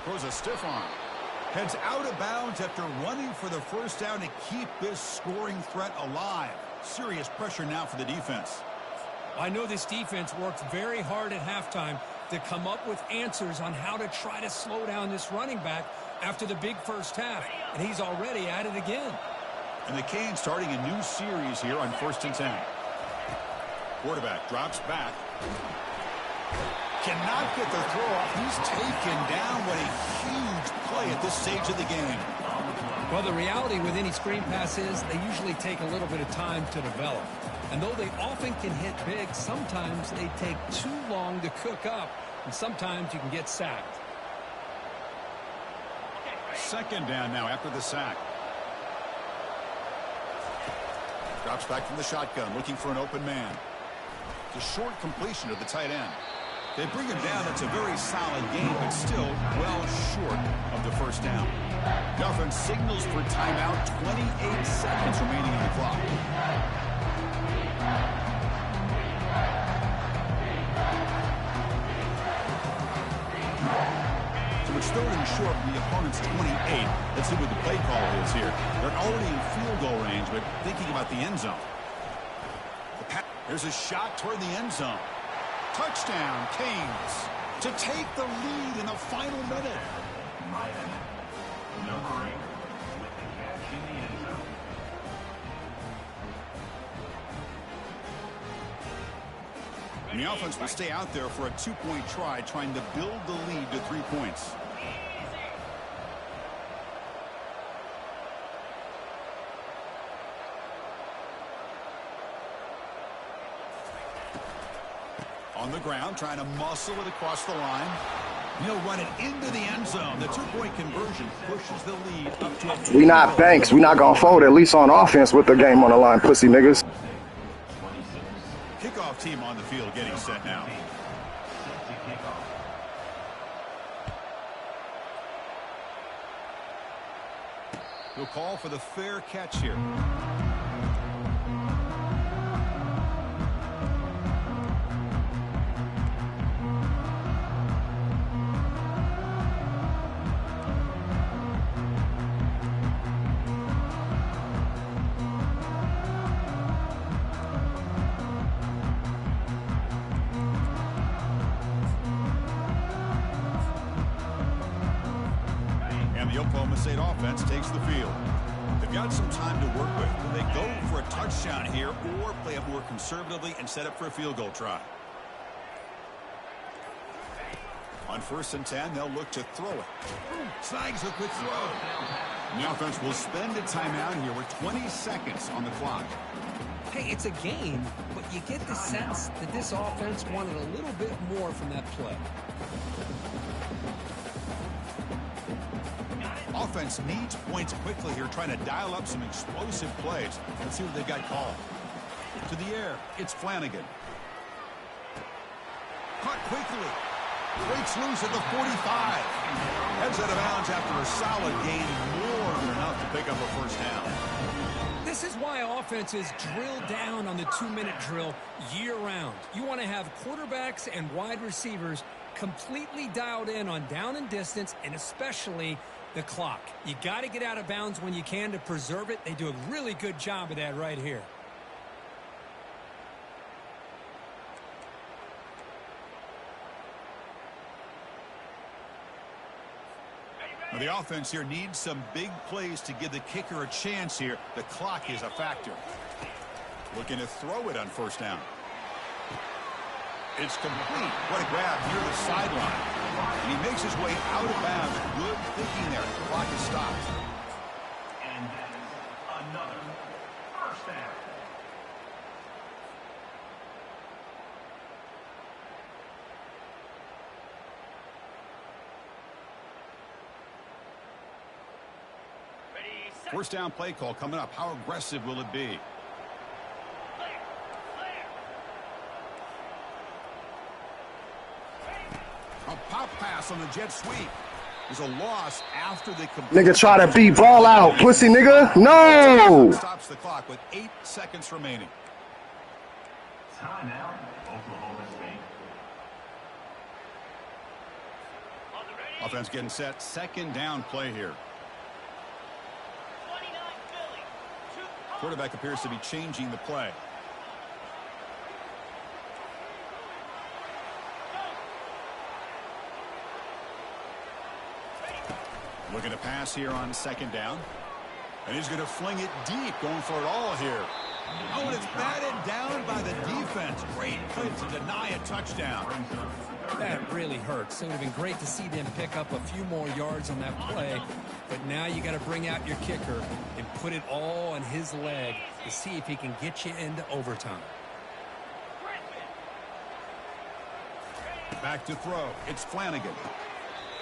Throws a stiff arm. Heads out of bounds after running for the first down to keep this scoring threat alive. Serious pressure now for the defense. I know this defense worked very hard at halftime to come up with answers on how to try to slow down this running back after the big first half, and he's already at it again. And the Canes starting a new series here on 1st and 10. Quarterback drops back. Cannot get the throw off. He's taken down. What a huge play at this stage of the game. Well, the reality with any screen pass is they usually take a little bit of time to develop. And though they often can hit big, sometimes they take too long to cook up, and sometimes you can get sacked. 2nd down now after the sack. Drops back from the shotgun, looking for an open man. It's a short completion to the tight end. They bring him down. It's a very solid game, but still well short of the first down. The offense signals for timeout. 28 seconds remaining on the clock. So it's 3rd and short from the opponent's 28. Let's see what the play call is here. They're already in field goal range, but thinking about the end zone. There's a shot toward the end zone. Touchdown, Canes, to take the lead in the final minute. Miami, number 8, with the catch in the end zone. And the offense will stay out there for a 2-point try, trying to build the lead to 3 points. On the ground, trying to muscle it across the line. He'll run it into the end zone. The 2-point conversion pushes the lead up to a... We not Banks. We not gonna fold, at least on offense with the game on the line, pussy niggas. Kickoff team on the field getting set now. He'll call for the fair catch here. The Oklahoma State offense takes the field. They've got some time to work with. Will they go for a touchdown here or play it more conservatively and set up for a field goal try? On 1st and 10, they'll look to throw it. Snags a quick throw. And the offense will spend a timeout here with 20 seconds on the clock. Hey, it's a game, but you get the sense that this offense wanted a little bit more from that play. Offense needs points quickly here, trying to dial up some explosive plays. Let's see what they've got called. To the air, it's Flanagan. Caught quickly. Breaks loose at the 45. Heads out of bounds after a solid gain, more than enough to pick up a first down. This is why offenses drill down on the 2-minute drill year-round. You want to have quarterbacks and wide receivers completely dialed in on down and distance, and especially the clock. You got to get out of bounds when you can to preserve it. They do a really good job of that right here. Well, the offense here needs some big plays to give the kicker a chance here. The clock is a factor. Looking to throw it on first down. It's complete. What a grab near the sideline. And he makes his way out of bounds. Good thinking there. The clock is stopped. And that is another first down. First down play call coming up. How aggressive will it be? A pop pass on the jet sweep. There's a loss after they complete. Nigga try to beat ball out. Pussy nigga. No. Stops the clock with 8 seconds remaining. Timeout, Oklahoma State. Offense getting set. Second down play here. Quarterback appears to be changing the play. Looking to pass here on second down. And he's going to fling it deep, going for it all here. Oh, and it's batted down by the defense. Great play to deny a touchdown. That really hurts. It would have been great to see them pick up a few more yards on that play. But now you got to bring out your kicker and put it all on his leg to see if he can get you into overtime. Back to throw. It's Flanagan.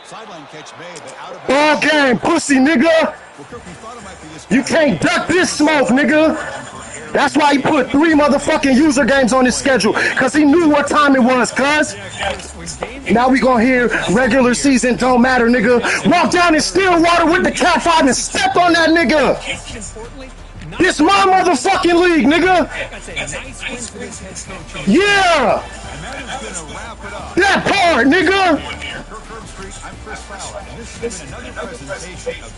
Sideline catch made, but out of Ball game, pussy nigga. Well, Kirk, we thought it might be this You can't duck this smoke, nigga. That's why he put 3 motherfucking user games on his schedule, because he knew what time it was, cuz. Now we gonna hear regular season don't matter, nigga. Walk down in Stillwater with the Cat 5 and step on that nigga. This my motherfucking league, nigga. Yeah. That part, nigga.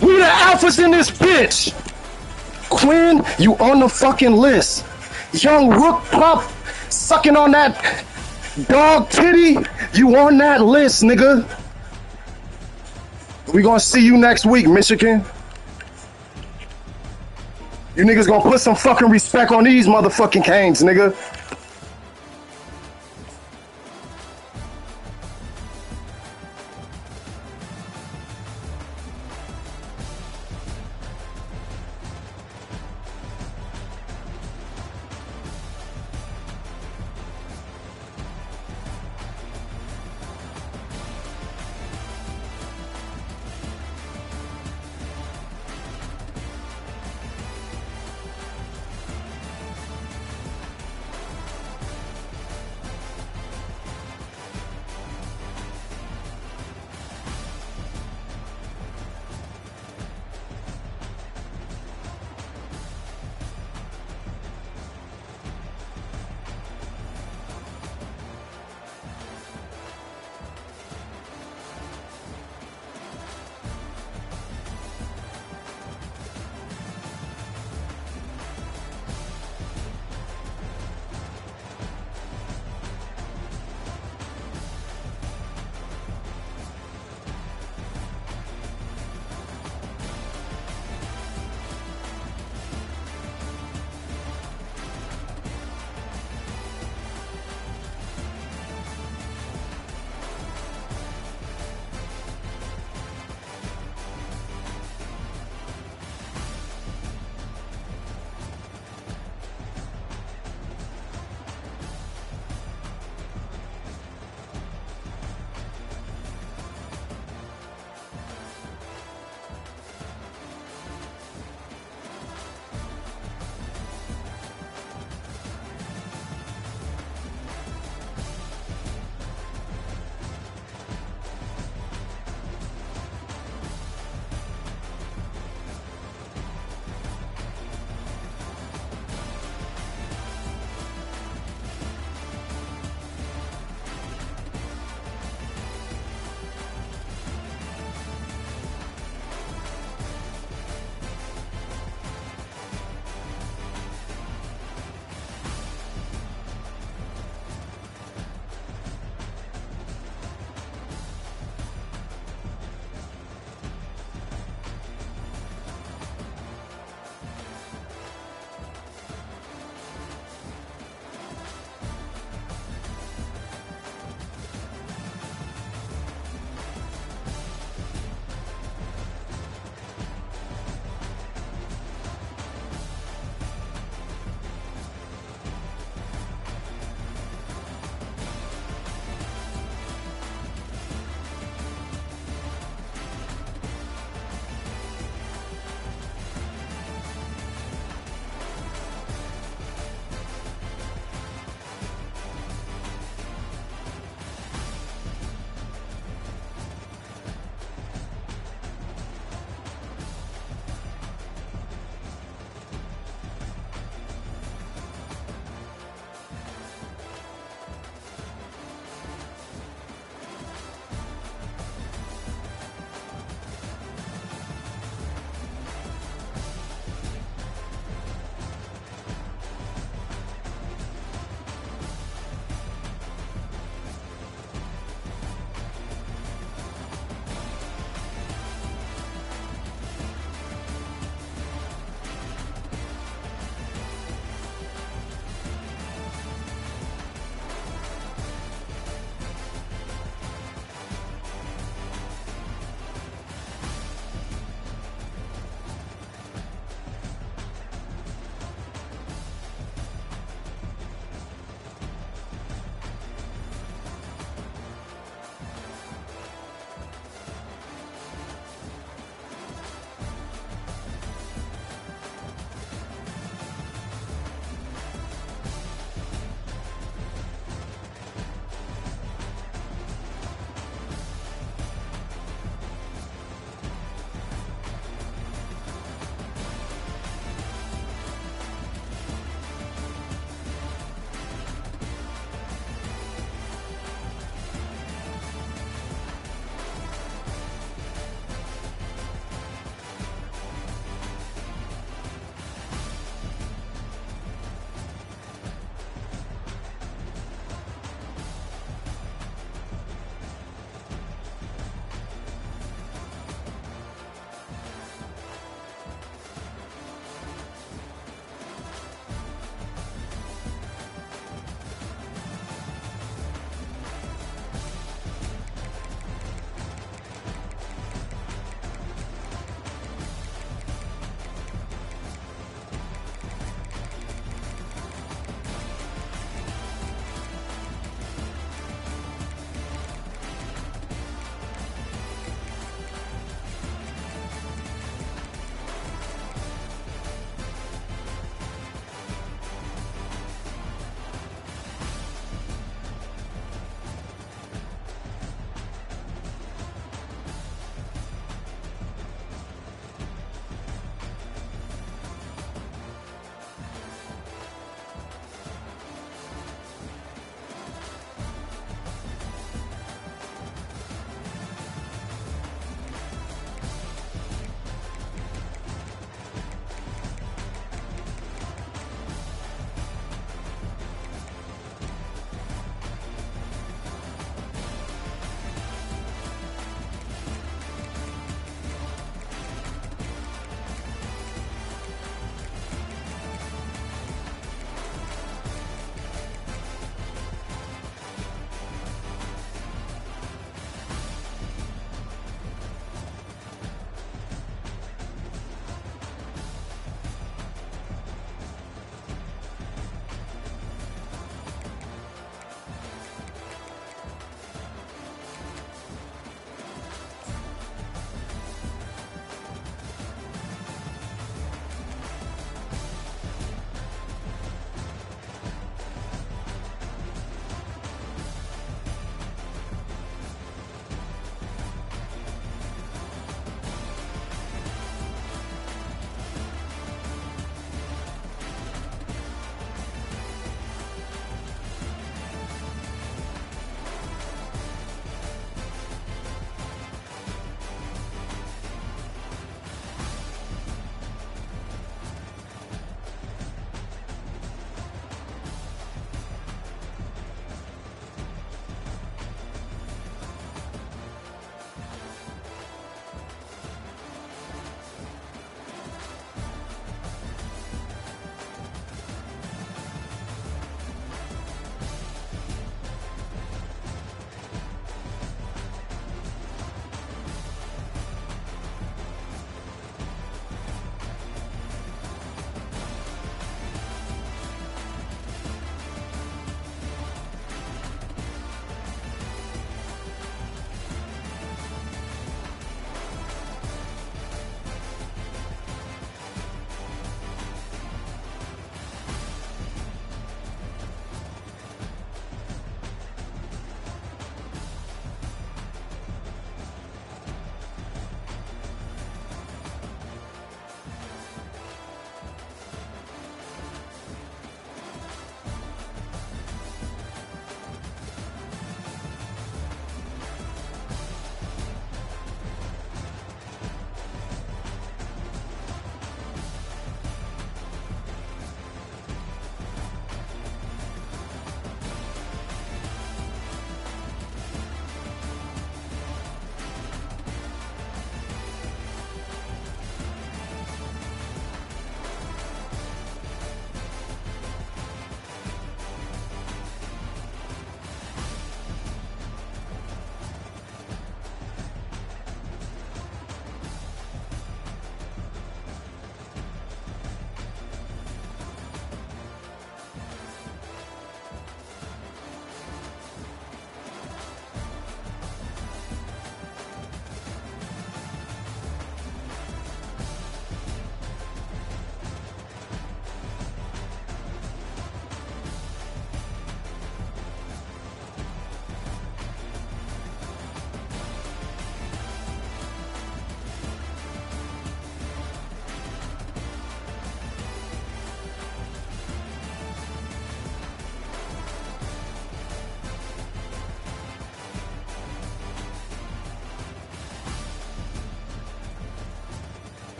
We the alphas in this bitch. Quinn, you on the fucking list. Young Rook Pup sucking on that dog titty. You on that list, nigga. We gonna see you next week, Michigan. You niggas gonna put some fucking respect on these motherfucking Canes, nigga.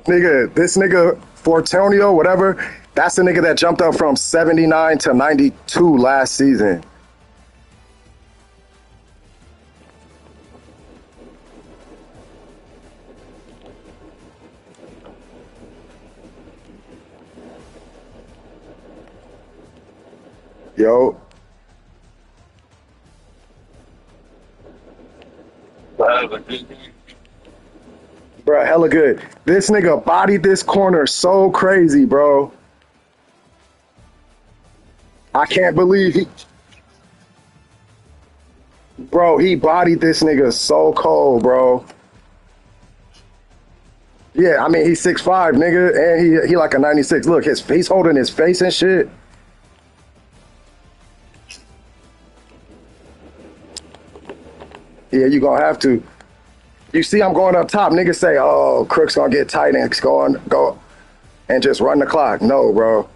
Nigga, this nigga, Fortunio, whatever, that's the nigga that jumped up from 79 to 92 last season. Yo. Bro, hella good. This nigga bodied this corner so crazy, bro. I can't believe he... Bro, he bodied this nigga so cold, bro. Yeah, I mean, he's 6'5", nigga, and he like a 96. Look, he's holding his face and shit. Yeah, you gonna have to. You see I'm going up top. Niggas say, oh, Crook's gonna get tight and go and just run the clock. No, bro.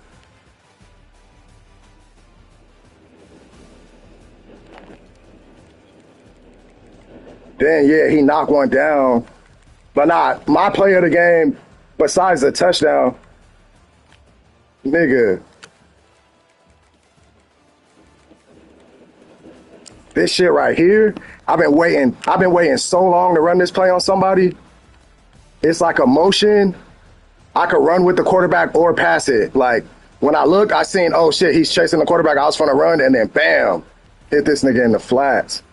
Then, yeah, he knocked one down. But not my play of the game, besides the touchdown, nigga. This shit right here, I've been waiting so long to run this play on somebody. It's like a motion. I could run with the quarterback or pass it. Like, when I looked, I seen, oh shit, he's chasing the quarterback. I was gonna run, and then bam, hit this nigga in the flats.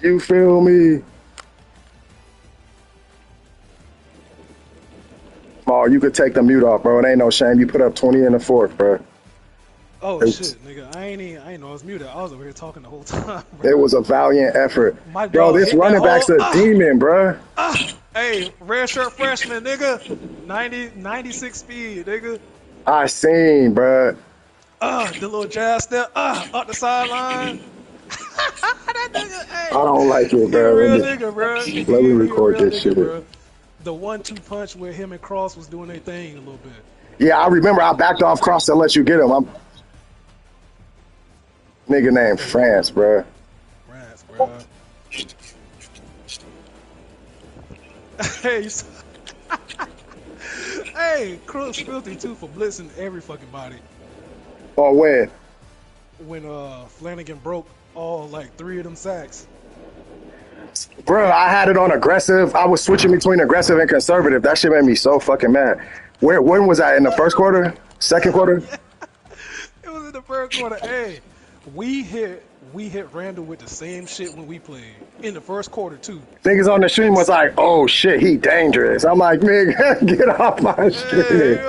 You feel me? Oh, you could take the mute off, bro. It ain't no shame. You put up 20 in the fourth, bro. Oh shit, nigga! I ain't know I was muted. I was over here talking the whole time. Bro. It was a valiant effort, bro. This running back's a demon, bro. Hey, red shirt freshman, nigga. 96 speed, nigga. I seen, bro. The little jazz step, up the sideline. That nigga, hey. I don't like it, bro. Real nigga, bro. Let me record this shit. Bro. The 1-2 punch where him and Cross was doing their thing a little bit. Yeah, I remember I backed off Cross to let you get him. Nigga named France, bro. France, bro. Hey, hey, Crooks filthy too for blitzing every fucking body. Oh, when? When Flanagan broke all like 3 of them sacks. Bro, I had it on aggressive. I was switching between aggressive and conservative. That shit made me so fucking mad. When was that? In the first quarter? Second quarter? It was in the first quarter. Hey. We hit Randall with the same shit when we played in the first quarter too. Niggas on the stream was like, "Oh shit, he dangerous." I'm like, "Nigga, get off my shit."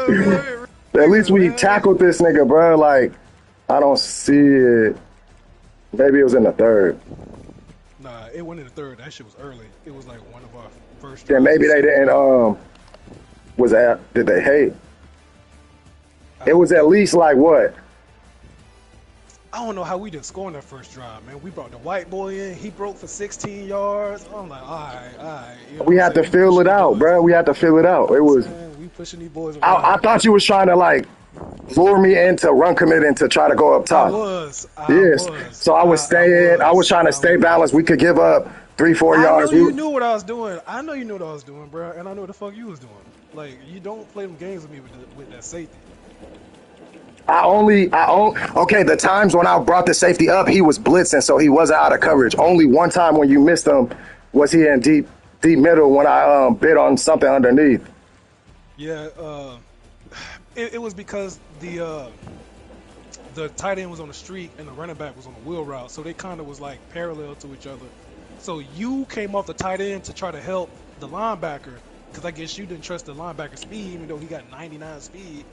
At least we tackled this nigga, bro. Like, I don't see it. Maybe it was in the third. Nah, it went in the third. That shit was early. It was like one of our first. Yeah, maybe they didn't. Was that? Did they hate? It was at least like what? I don't know how we didn't score in that first drive, man. We brought the white boy in. He broke for 16 yards. I'm like, all right. You know we had to fill it out, bro. We had to fill it out. It was. We pushing these boys around. I thought you was trying to like lure me into run committing to try to go up top. I was. So I was staying. I was trying to stay balanced. We could give up 3-4 yards. I know you knew what I was doing. I know you knew what I was doing, bro. And I know what the fuck you was doing. Like, you don't play them games with me with that safety. Okay, the times when I brought the safety up, he was blitzing, so he wasn't out of coverage. Only one time when you missed him was he in deep middle when I bit on something underneath. Yeah, it was because the tight end was on the street and the running back was on the wheel route, so they kind of was like parallel to each other. So you came off the tight end to try to help the linebacker, because I guess you didn't trust the linebacker's speed, even though he got 99 speed.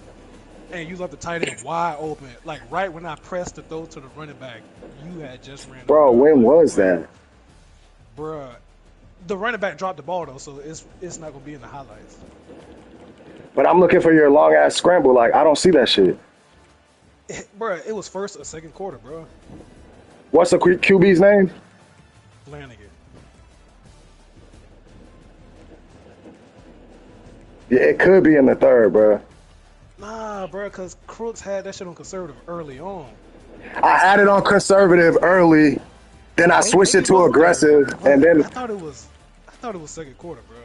And you left the tight end wide open. Like, right when I pressed the throw to the running back, you had just ran. Bro, when was that? Bruh. The running back dropped the ball, though, so it's not going to be in the highlights. But I'm looking for your long-ass scramble. Like, I don't see that shit. Bruh, it was first or second quarter, bro. What's the QB's name? Flanagan. Yeah, it could be in the third, bro. Nah, Nah, bro, because Crooks had that shit on conservative early on. I had it on conservative early, then I switched it to aggressive, and then I thought it was second quarter, bro.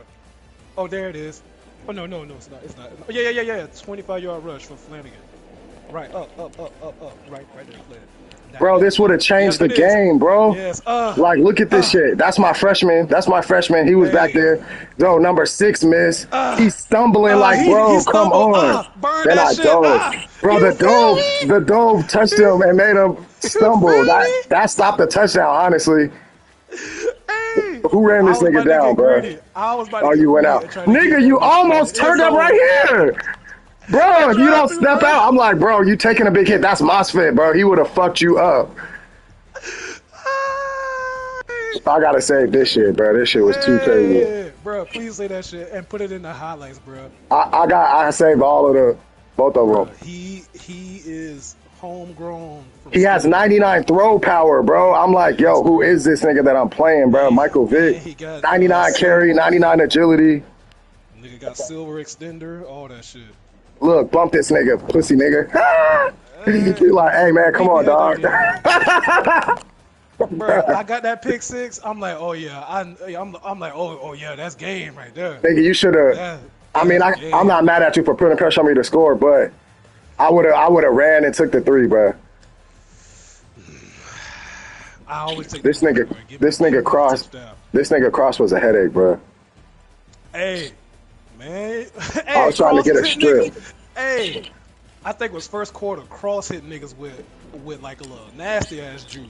Oh, there it is. Oh no, it's not. It's not. Oh, yeah. 25-yard rush for Flanagan. Right, up. Right there, Flanagan. Bro, this would have changed the game, bro. Yes. Like, look at this shit. That's my freshman. He was back there. Yo, number 6 miss. He's stumbling like, bro, come on. Then I dove. Bro, the dove touched him and made him stumble. That stopped the touchdown, honestly. Hey, who ran this nigga down, bro? I was about to you went out. Nigga, you almost turned up right here. Bro, you don't step out. I'm like, bro, you taking a big hit. That's MOSFET, bro. He would have fucked you up. I gotta save this shit, bro. This shit was too crazy. Bro, please say that shit and put it in the highlights, bro. I saved both of them. He is homegrown. He has 99 throw power, bro. I'm like, yo, who is this nigga that I'm playing, bro? Michael Vick. 99 carry, 99 agility. Nigga got silver extender, all that shit. Look, bump this nigga, pussy nigga. You're like, hey, man, come on, dog. Bro, I got that pick 6. I'm like, oh, yeah. I'm like, oh, yeah, that's game right there. Nigga, you should have. I mean, I'm not mad at you for putting pressure on me to score, but I would have ran and took the 3, bro. I always take this nigga Cross. This nigga Cross was a headache, bro. Hey, man. I was trying to get a strip. Hey, I think it was first quarter. Cross hit niggas with like a little nasty ass juke.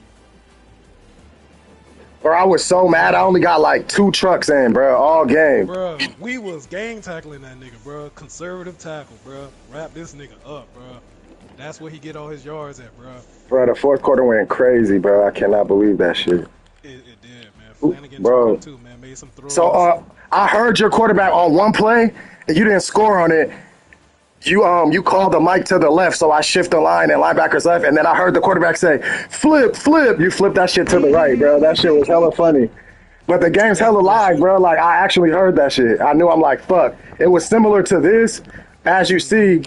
Bro, I was so mad. I only got like 2 trucks in, bro, all game. Bro, we was gang tackling that nigga, bro. Conservative tackle, bro. Wrap this nigga up, bro. That's where he get all his yards at, bro. Bro, the fourth quarter went crazy, bro. I cannot believe that shit. It did, man. Flanagan bro. Too, man. Made some throws. So, I heard your quarterback on one play, and you didn't score on it. You called the mic to the left, so I shift the line and linebackers left, and then I heard the quarterback say, flip. You flip that shit to the right, bro. That shit was hella funny. But the game's hella live, bro. Like, I actually heard that shit. I knew. I'm like, fuck. It was similar to this. As you see,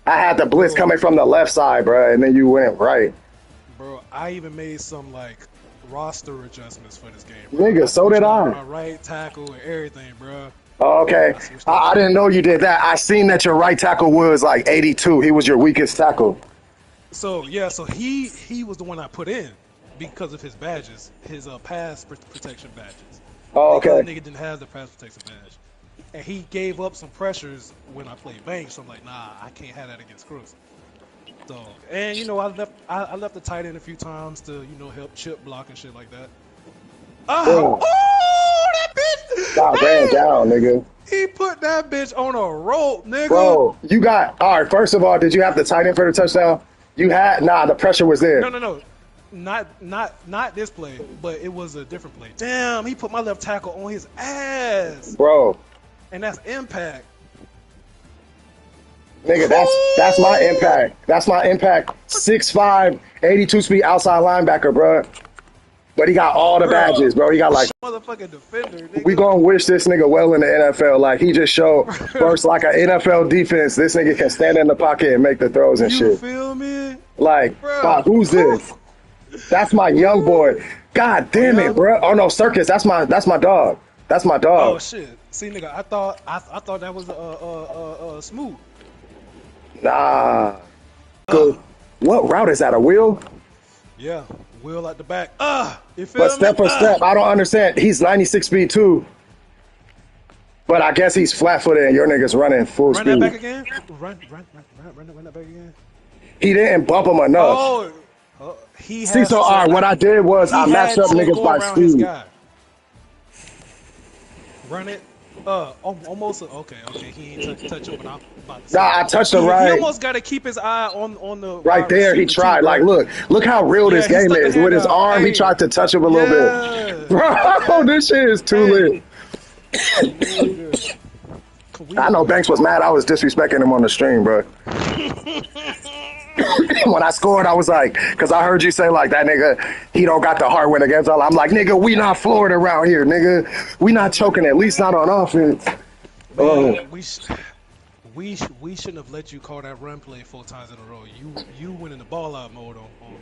I had the blitz coming from the left side, bro, and then you went right. Bro, I even made some, like, roster adjustments for this game, bro. Nigga, so did I. My right tackle and everything, bro. Oh, okay. I didn't know you did that. I seen that your right tackle was like 82. He was your weakest tackle. So, yeah, so he was the one I put in because of his badges, his pass protection badges. Oh, okay. Because the nigga didn't have the pass protection badge. And he gave up some pressures when I played Bank, so I'm like, nah, I can't have that against Cruz. So, and, you know, I left the tight end a few times to, you know, help chip block and shit like that. Oh, that bitch! God, ran down, nigga. He put that bitch on a rope, nigga. Bro, you got, all right, first of all, did you have the tight end for the touchdown? You had, the pressure was there. No. Not this play, but it was a different play. Damn, he put my left tackle on his ass. Bro. And that's impact. Nigga, that's my impact. That's my impact. 6'5", 82 speed outside linebacker, bro. But he got all the badges, bro. He got like motherfucking defender. Nigga. We gonna wish this nigga well in the NFL. Like he just showed first like an NFL defense. This nigga can stand in the pocket and make the throws and shit. You feel me? Like, God, who's this? That's my young boy. God damn it, bro. Oh no, Circus. That's my dog. That's my dog. Oh shit. See, nigga, I thought that was Smooth. Nah. What route is that? A wheel? Yeah. Wheel at the back. You feel but step me? for step, I don't understand. He's 96 speed too. But I guess he's flat-footed and your nigga's running full speed. Run that back again? Run that back again? He didn't bump him enough. He See, so all right, what I did was I matched up niggas by speed. Run it. Almost. Okay. He ain't touch him, but I'm about to say. Nah, I touched him right. He almost got to keep his eye on the right there. He tried. Like, look how real this game is. With his arm, he tried to touch him a little bit. Bro, this shit is too lit. I know Banks was mad. I was disrespecting him on the stream, bro. When I scored, I was like, because I heard you say, like, that nigga, he don't got the heart win against all. I'm like, nigga, we not Florida around here, nigga. We not choking, at least not on offense. Man, We shouldn't have let you call that run play 4 times in a row. You went in the ball out mode on me.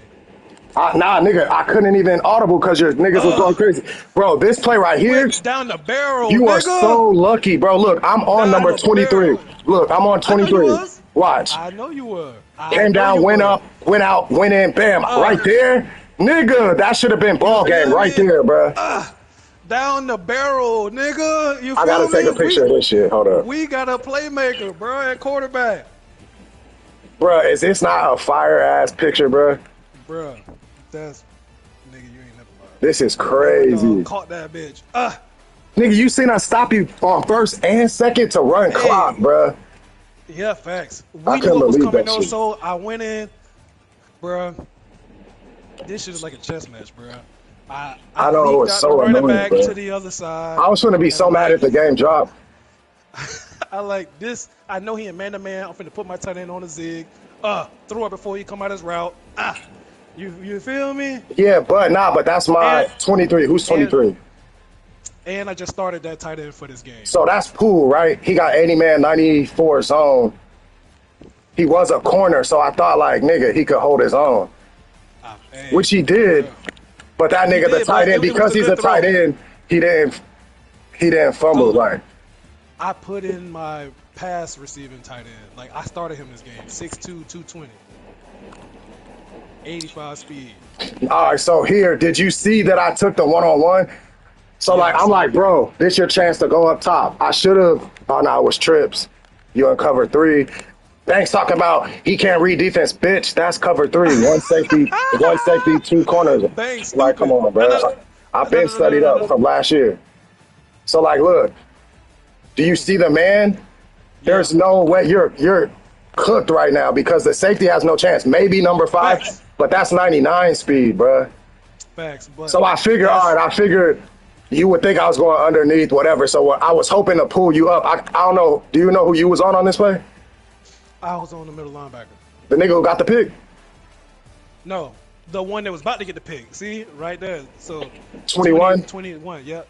Nah, nigga, I couldn't even audible because your niggas was going crazy. Bro, this play right here, Went down the barrel, you nigga. are so lucky, bro. Look, I'm on Down number the 23. barrel. Look, I'm on I know you 23. was. Watch. I know you were. Came down, went up, went out, went in, bam, right there. Nigga, that should have been ball game right there, bro. Down the barrel, nigga. You feel I gotta me? take a picture of this shit. Hold up. We got a playmaker, bro, at quarterback. Bro, is this not a fire-ass picture, bro? Bro, that's... Nigga, you ain't never mind. This is crazy. Caught that bitch. Nigga, you seen us stop you on first and second to run clock, bro. Yeah, facts. I We knew couldn't what was believe coming that though, shit. so I went in, bro. This shit is like a chess match, bro. I know, it leaked was out so the running annoying, back bro. to the other side. I was gonna be so mad if the game dropped. I like this. I know he in man-to-man. I'm finna put my tight end on the zig. Throw it before he come out his route. You feel me? Yeah, but that's my 23. Who's 23? And I just started that tight end for this game. So that's Poole, right? He got 80 man, 94 zone. He was a corner, so I thought like, nigga, he could hold his own, which he did. Yeah. But that nigga, the tight end, because he's a tight end, he didn't fumble right. I put in my pass receiving tight end. Like, I started him this game. 6'2", 220. 85 speed. All right, so here, did you see that I took the one-on-one? So, Yeah, like, I'm like, bro, this your chance to go up top. I should have. Oh, no, it was trips. You uncovered 3. Banks talking about he can't read defense. Bitch, that's cover 3. One safety, 2 corners. Banks, Like, come on, bro. I've been studied up from last year. So, like, look, do you see the man? There's no way you're cooked right now because the safety has no chance. Maybe number 5, Facts. but that's 99 speed, bro. Facts. But So I figured, all right, I figured you would think I was going underneath, whatever. So I was hoping to pull you up. I don't know. Do you know who you was on this play? I was on the middle linebacker. The nigga who got the pick? No, the one that was about to get the pick. See, right there. So 21? 21. Yep.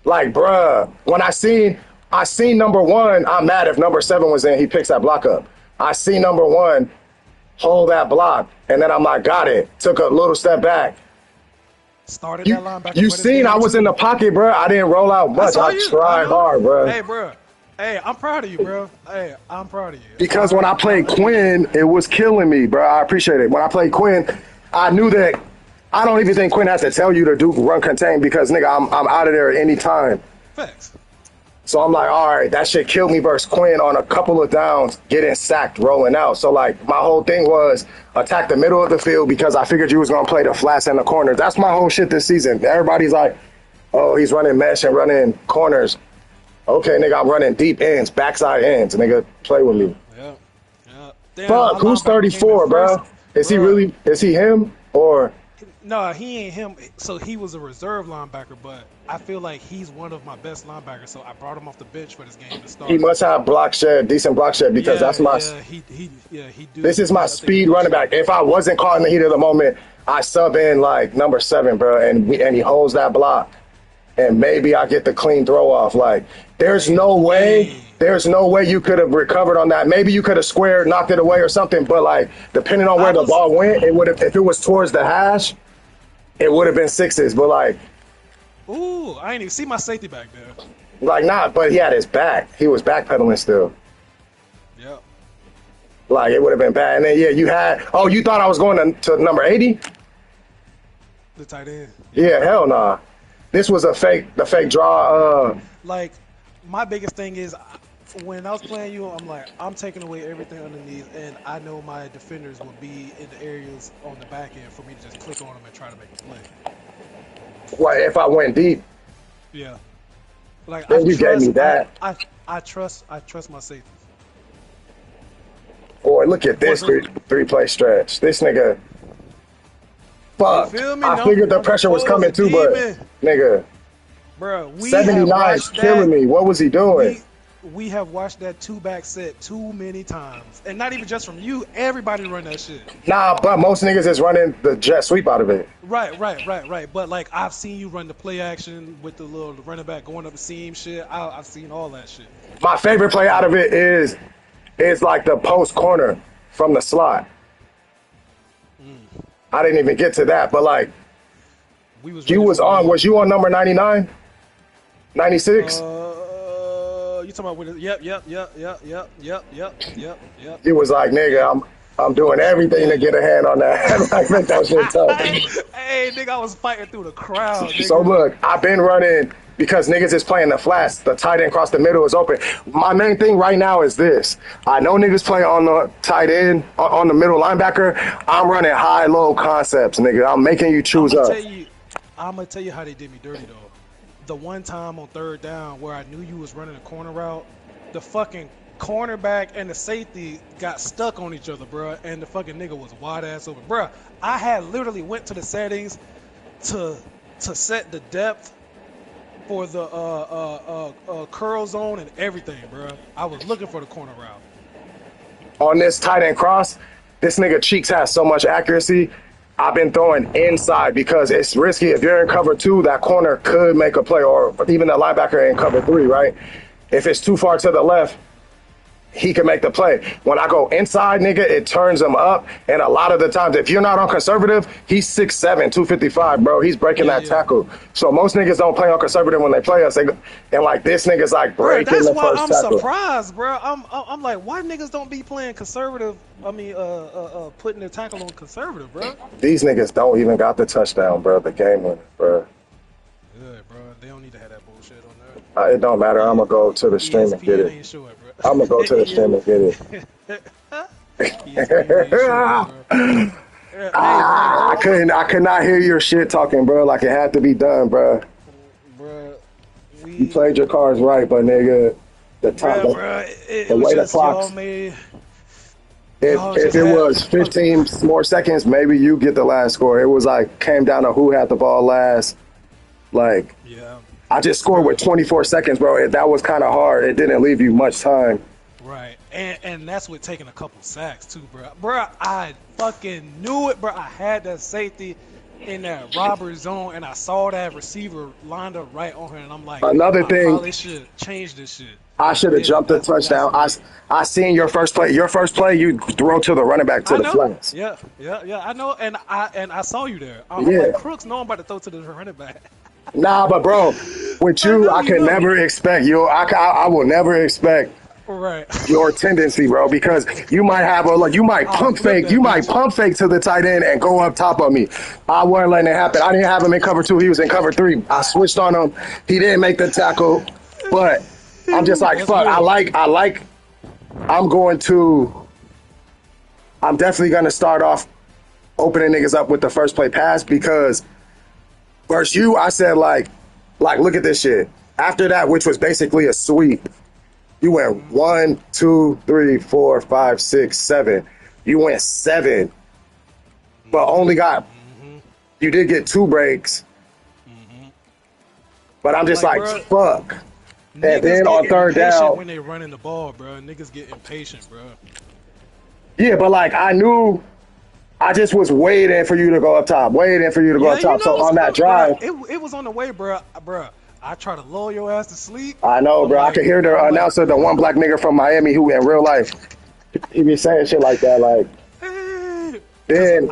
Like, bruh, when I seen number 1, I'm mad if number 7 was in, he picks that block up. I see number 1 hold that block, and then I'm like, got it. Took a little step back. Started that linebacker. You for this seen game, I was too. in the pocket, bruh. I didn't roll out much. saw I you. tried hard, bruh. Hey, bro. Hey, I'm proud of you, bro. Hey, I'm proud of you. Because when I played Quinn, it was killing me, bro. I appreciate it. When I played Quinn, I knew that I don't even think Quinn has to tell you to do run contain because, nigga, I'm out of there at any time. Facts. So I'm like, all right, that shit killed me versus Quinn on a couple of downs, getting sacked, rolling out. So, like, my whole thing was attack the middle of the field because I figured you was going to play the flats and the corners. That's my whole shit this season. Everybody's like, oh, he's running mesh and running corners. Okay, nigga, I'm running deep ends, backside ends. Nigga, play with me. Yeah. Damn, Fuck, who's 34, bro? Is he really, is he him or? No, he ain't him. So he was a reserve linebacker, but I feel like he's one of my best linebackers. So I brought him off the bench for this game to start. He must have block shed, decent block shed because that's my. He do. This is my speed running back. If I wasn't caught in the heat of the moment, I sub in like number 7, bro, and he holds that block, and maybe I get the clean throw off. Like, there's no way you could have recovered on that. Maybe you could have squared, knocked it away or something. But like, depending on where the ball went, it would have. If it was towards the hash, it would have been 6s. But like, ooh, I ain't even see my safety back there. like not. But he had his back. He was backpedaling still. Yep. Like, it would have been bad. And then you had. Oh, you thought I was going to number 80? The tight end. Yeah, hell nah. This was the fake draw. Like, my biggest thing is when I was playing you, I'm like, I'm taking away everything underneath, and I know my defenders will be in the areas on the back end for me to just click on them and try to make a play. Like, if I went deep. Yeah. Like, Then you gave me that. I trust my safeties. Boy, look at this three-play stretch. This nigga. Fuck. You feel me? I figured the pressure was coming too, but nigga. Bro, we 79 is killing me. What was he doing? We have watched that 2-back set too many times. And not even just from you. Everybody run that shit. Nah, but most niggas is running the jet sweep out of it. Right. But, like, I've seen you run the play action with the little running back going up the seam shit. I've seen all that shit. My favorite play out of it is like the post corner from the slot. I didn't even get to that, but like was you on number 99? 96? You talking about with it? Yep. It was like, nigga, I'm doing everything to get a hand on that. Like, make that shit tough. Hey, nigga, I was fighting through the crowd. Nigga. So look, I've been running because niggas is playing the flats. The tight end across the middle is open. My main thing right now is this. I know niggas play on the tight end, on the middle linebacker. I'm running high-low concepts, nigga. I'm making you choose up. I'm going to tell you how they did me dirty, though. The one time on third down where I knew you was running a corner route, the fucking cornerback and the safety got stuck on each other, bro, and the fucking nigga was wide ass open, bro. I had literally went to the settings to set the depth for the curl zone and everything, bro. I was looking for the corner route. On this tight end cross, this nigga Cheeks has so much accuracy. I've been throwing inside because it's risky. If you're in cover 2, that corner could make a play, or even the linebacker in cover 3, right? If it's too far to the left, he can make the play. When I go inside, nigga, it turns him up. And a lot of the times, if you're not on conservative, he's 6'7", 255, bro. He's breaking that tackle. So most niggas don't play on conservative when they play us. And like this nigga's like breaking the first tackle. That's why I'm surprised, bro. I'm like, why niggas don't be playing conservative? I mean, putting their tackle on conservative, bro. These niggas don't even got the touchdown, bro. The game winner, bro. Yeah, bro. They don't need to have that bullshit on there. It don't matter. I'm gonna go to the stream and get it. Sure, I'm gonna go to the stream and get it. I could not hear your shit talking, bro. Like it had to be done, bro. Bro, you played your cards right, but nigga, the time, the way the clocks. If it was 15 more seconds, maybe you get the last score. It was like came down to who had the ball last. Like, yeah. I just scored with 24 seconds, bro. That was kind of hard. It didn't leave you much time. Right. And that's with taking a couple sacks, too, bro. Bro, I fucking knew it, bro. I had that safety in that robber zone, and I saw that receiver lined up right on her, and I'm like, another thing, probably should change this shit. I should have jumped the touchdown. I seen your first play. Your first play, you throw to the running back to the flats. Yeah. I know, and I saw you there. I'm like, Crooks, know I'm about to throw to the running back. Nah, but bro, with you, I can never expect you. I will never expect your tendency, bro, because you might have you might pump fake to the tight end and go up top of me. I wasn't letting it happen. I didn't have him in cover 2. He was in cover 3. I switched on him. He didn't make the tackle, but I'm just like, fuck. I'm definitely gonna start off opening niggas up with the first play pass because versus you, I said like look at this shit. After that, which was basically a sweep, you went 1, 2, 3, 4, 5, 6, 7. You went 7, but only got you did get 2 breaks. But I'm just like fuck. And then on third down, when they running the ball, bro, niggas get impatient, bro. Yeah, but like I knew. I just was waiting for you to go up top. So on that drive. It was on the way, bro. I try to lull your ass to sleep. I know, bro. I could hear the announcer, the one black nigga from Miami who in real life, he be saying shit like that. Like, then.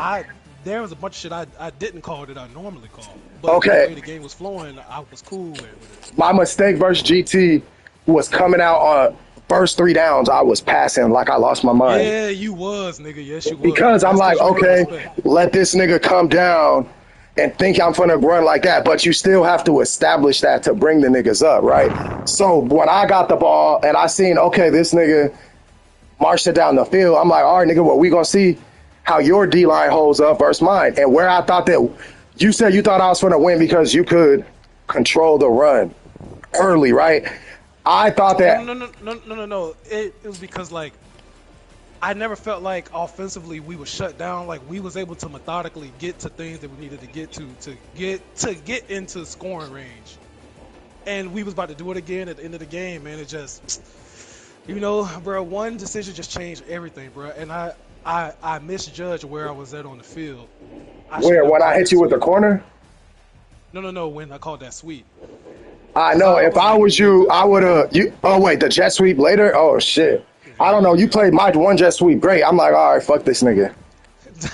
There was a bunch of shit I didn't call that I normally call. But okay. The way the game was flowing, I was cool with it. My mistake versus GT was coming out on first 3 downs. I was passing like I lost my mind. Yeah, you was, nigga. Yes, you was. Because I'm like, okay, let this nigga come down and think I'm finna run like that. But you still have to establish that to bring the niggas up, right? So when I got the ball and I seen, okay, this nigga marched it down the field, I'm like, all right, nigga, well, we gonna see how your D-line holds up versus mine. And where I thought that you said you thought I was going to win because you could control the run early, right? I thought that. No. It was because, like, I never felt like offensively we were shut down. Like, we was able to methodically get to things that we needed to get into scoring range. And we was about to do it again at the end of the game, man. It just, bro, one decision just changed everything, bro. And I misjudged where I was at on the field. When I hit you with the corner? No, when I called that sweep. I know. If I was you, I would have. Oh wait, the jet sweep later. Oh shit. I don't know. You played my one jet sweep great. I'm like, all right, fuck this nigga.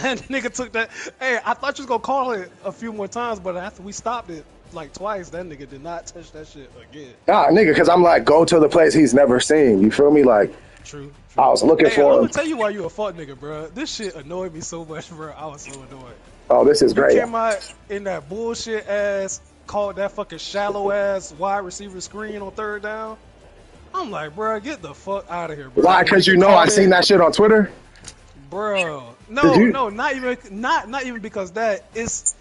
That nigga took that. Hey, I thought you was gonna call it a few more times, but after we stopped it like twice, that nigga did not touch that shit again. Nah, nigga, because I'm like, go to the place he's never seen. You feel me? Like, True. I was looking for I'm him. gonna tell you why you a fuck nigga, bro. This shit annoyed me so much, bro. I was so annoyed. Oh, this is great. You came out in that bullshit ass, called that fucking shallow ass wide receiver screen on third down. I'm like, bro, get the fuck out of here, bro. Why? Because you know I seen that shit on Twitter? Bro, no, not even because that. It's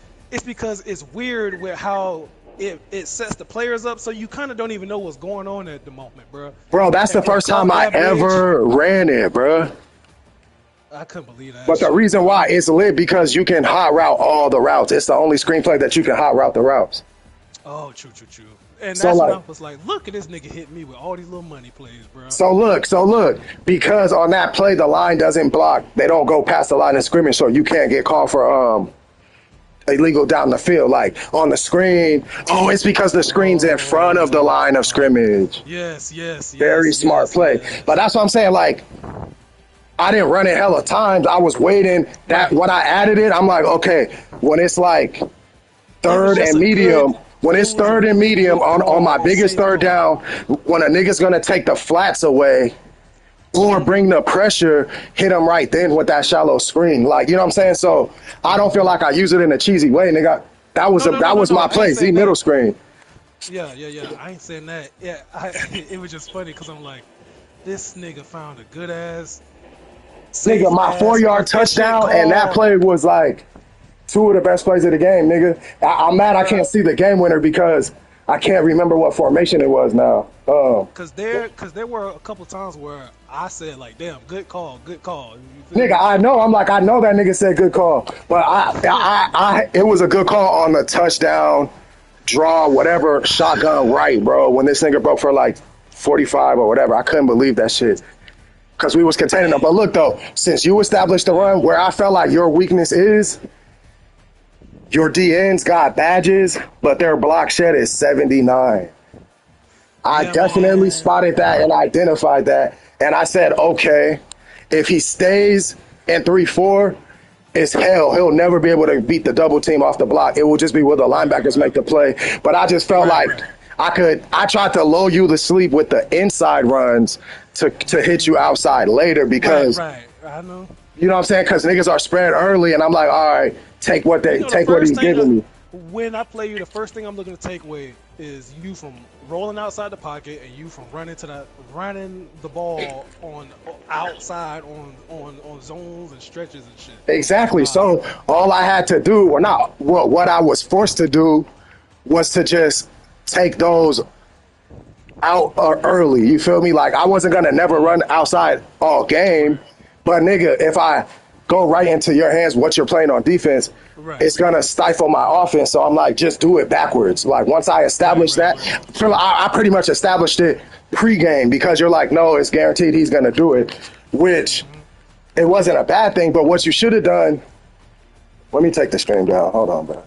because it's weird with how it sets the players up, so you kind of don't even know what's going on at the moment, bro. Bro, that's the first time I ever ran it, bro. I couldn't believe that. But the reason why it's lit because you can hot route all the routes. It's the only screenplay that you can hot route the routes. Oh, true. And that's So, when like, I was like, look at this nigga hitting me with all these little money plays, bro. So look, because on that play the line doesn't block, they don't go past the line of scrimmage, so you can't get called for illegal down the field. Like on the screen, it's because the screen's in front of the line of scrimmage. Yes. Very smart play. Yes. But that's what I'm saying, like, I didn't run it hella times. I was waiting. That when I added it, I'm like, okay, when it's like third and medium, when it's third and medium on my biggest third down, when a nigga's gonna take the flats away or bring the pressure, hit him right then with that shallow screen. Like, you know what I'm saying? So I don't feel like I use it in a cheesy way, nigga. That was my play, Z middle screen. Yeah. I ain't saying that. Yeah, it was just funny because I'm like, this nigga found a good ass. Nigga, my 4-yard touchdown, and that play was like 2 of the best plays of the game, nigga. I'm mad I can't see the game winner because I can't remember what formation it was now. Cause there were a couple times where I said like, damn, good call. Nigga, I know. I'm like, I know that nigga said good call, but it was a good call on the touchdown, draw, whatever, shotgun right, bro. When this nigga broke for like 45 or whatever, I couldn't believe that shit. Because we was containing them. But look, though, since you established the run, where I felt like your weakness is, your DNs got badges, but their block shed is 79. I definitely spotted that and identified that. And I said, okay, if he stays in 3-4, it's hell. He'll never be able to beat the double team off the block. It will just be where the linebackers make the play. But I just felt like I tried to lull you to sleep with the inside runs to hit you outside later because right. I know. You know what I'm saying? Because niggas are spread early, and I'm like, all right, take what he's giving me. When I play you, the first thing I'm looking to take away is you from rolling outside the pocket and you from running the ball on outside on zones and stretches and shit. Exactly. So all I had to do, or not, what I was forced to do, was to just take those out early. You feel me? Like I wasn't gonna never run outside all game, but nigga, if I go right into your hands, what you're playing on defense, it's gonna stifle my offense. So I'm like, just do it backwards. Like once I established that, I pretty much established it pregame because you're like, no, it's guaranteed he's gonna do it, which it wasn't a bad thing. But what you should have done. Let me take the stream down. Hold on, bro.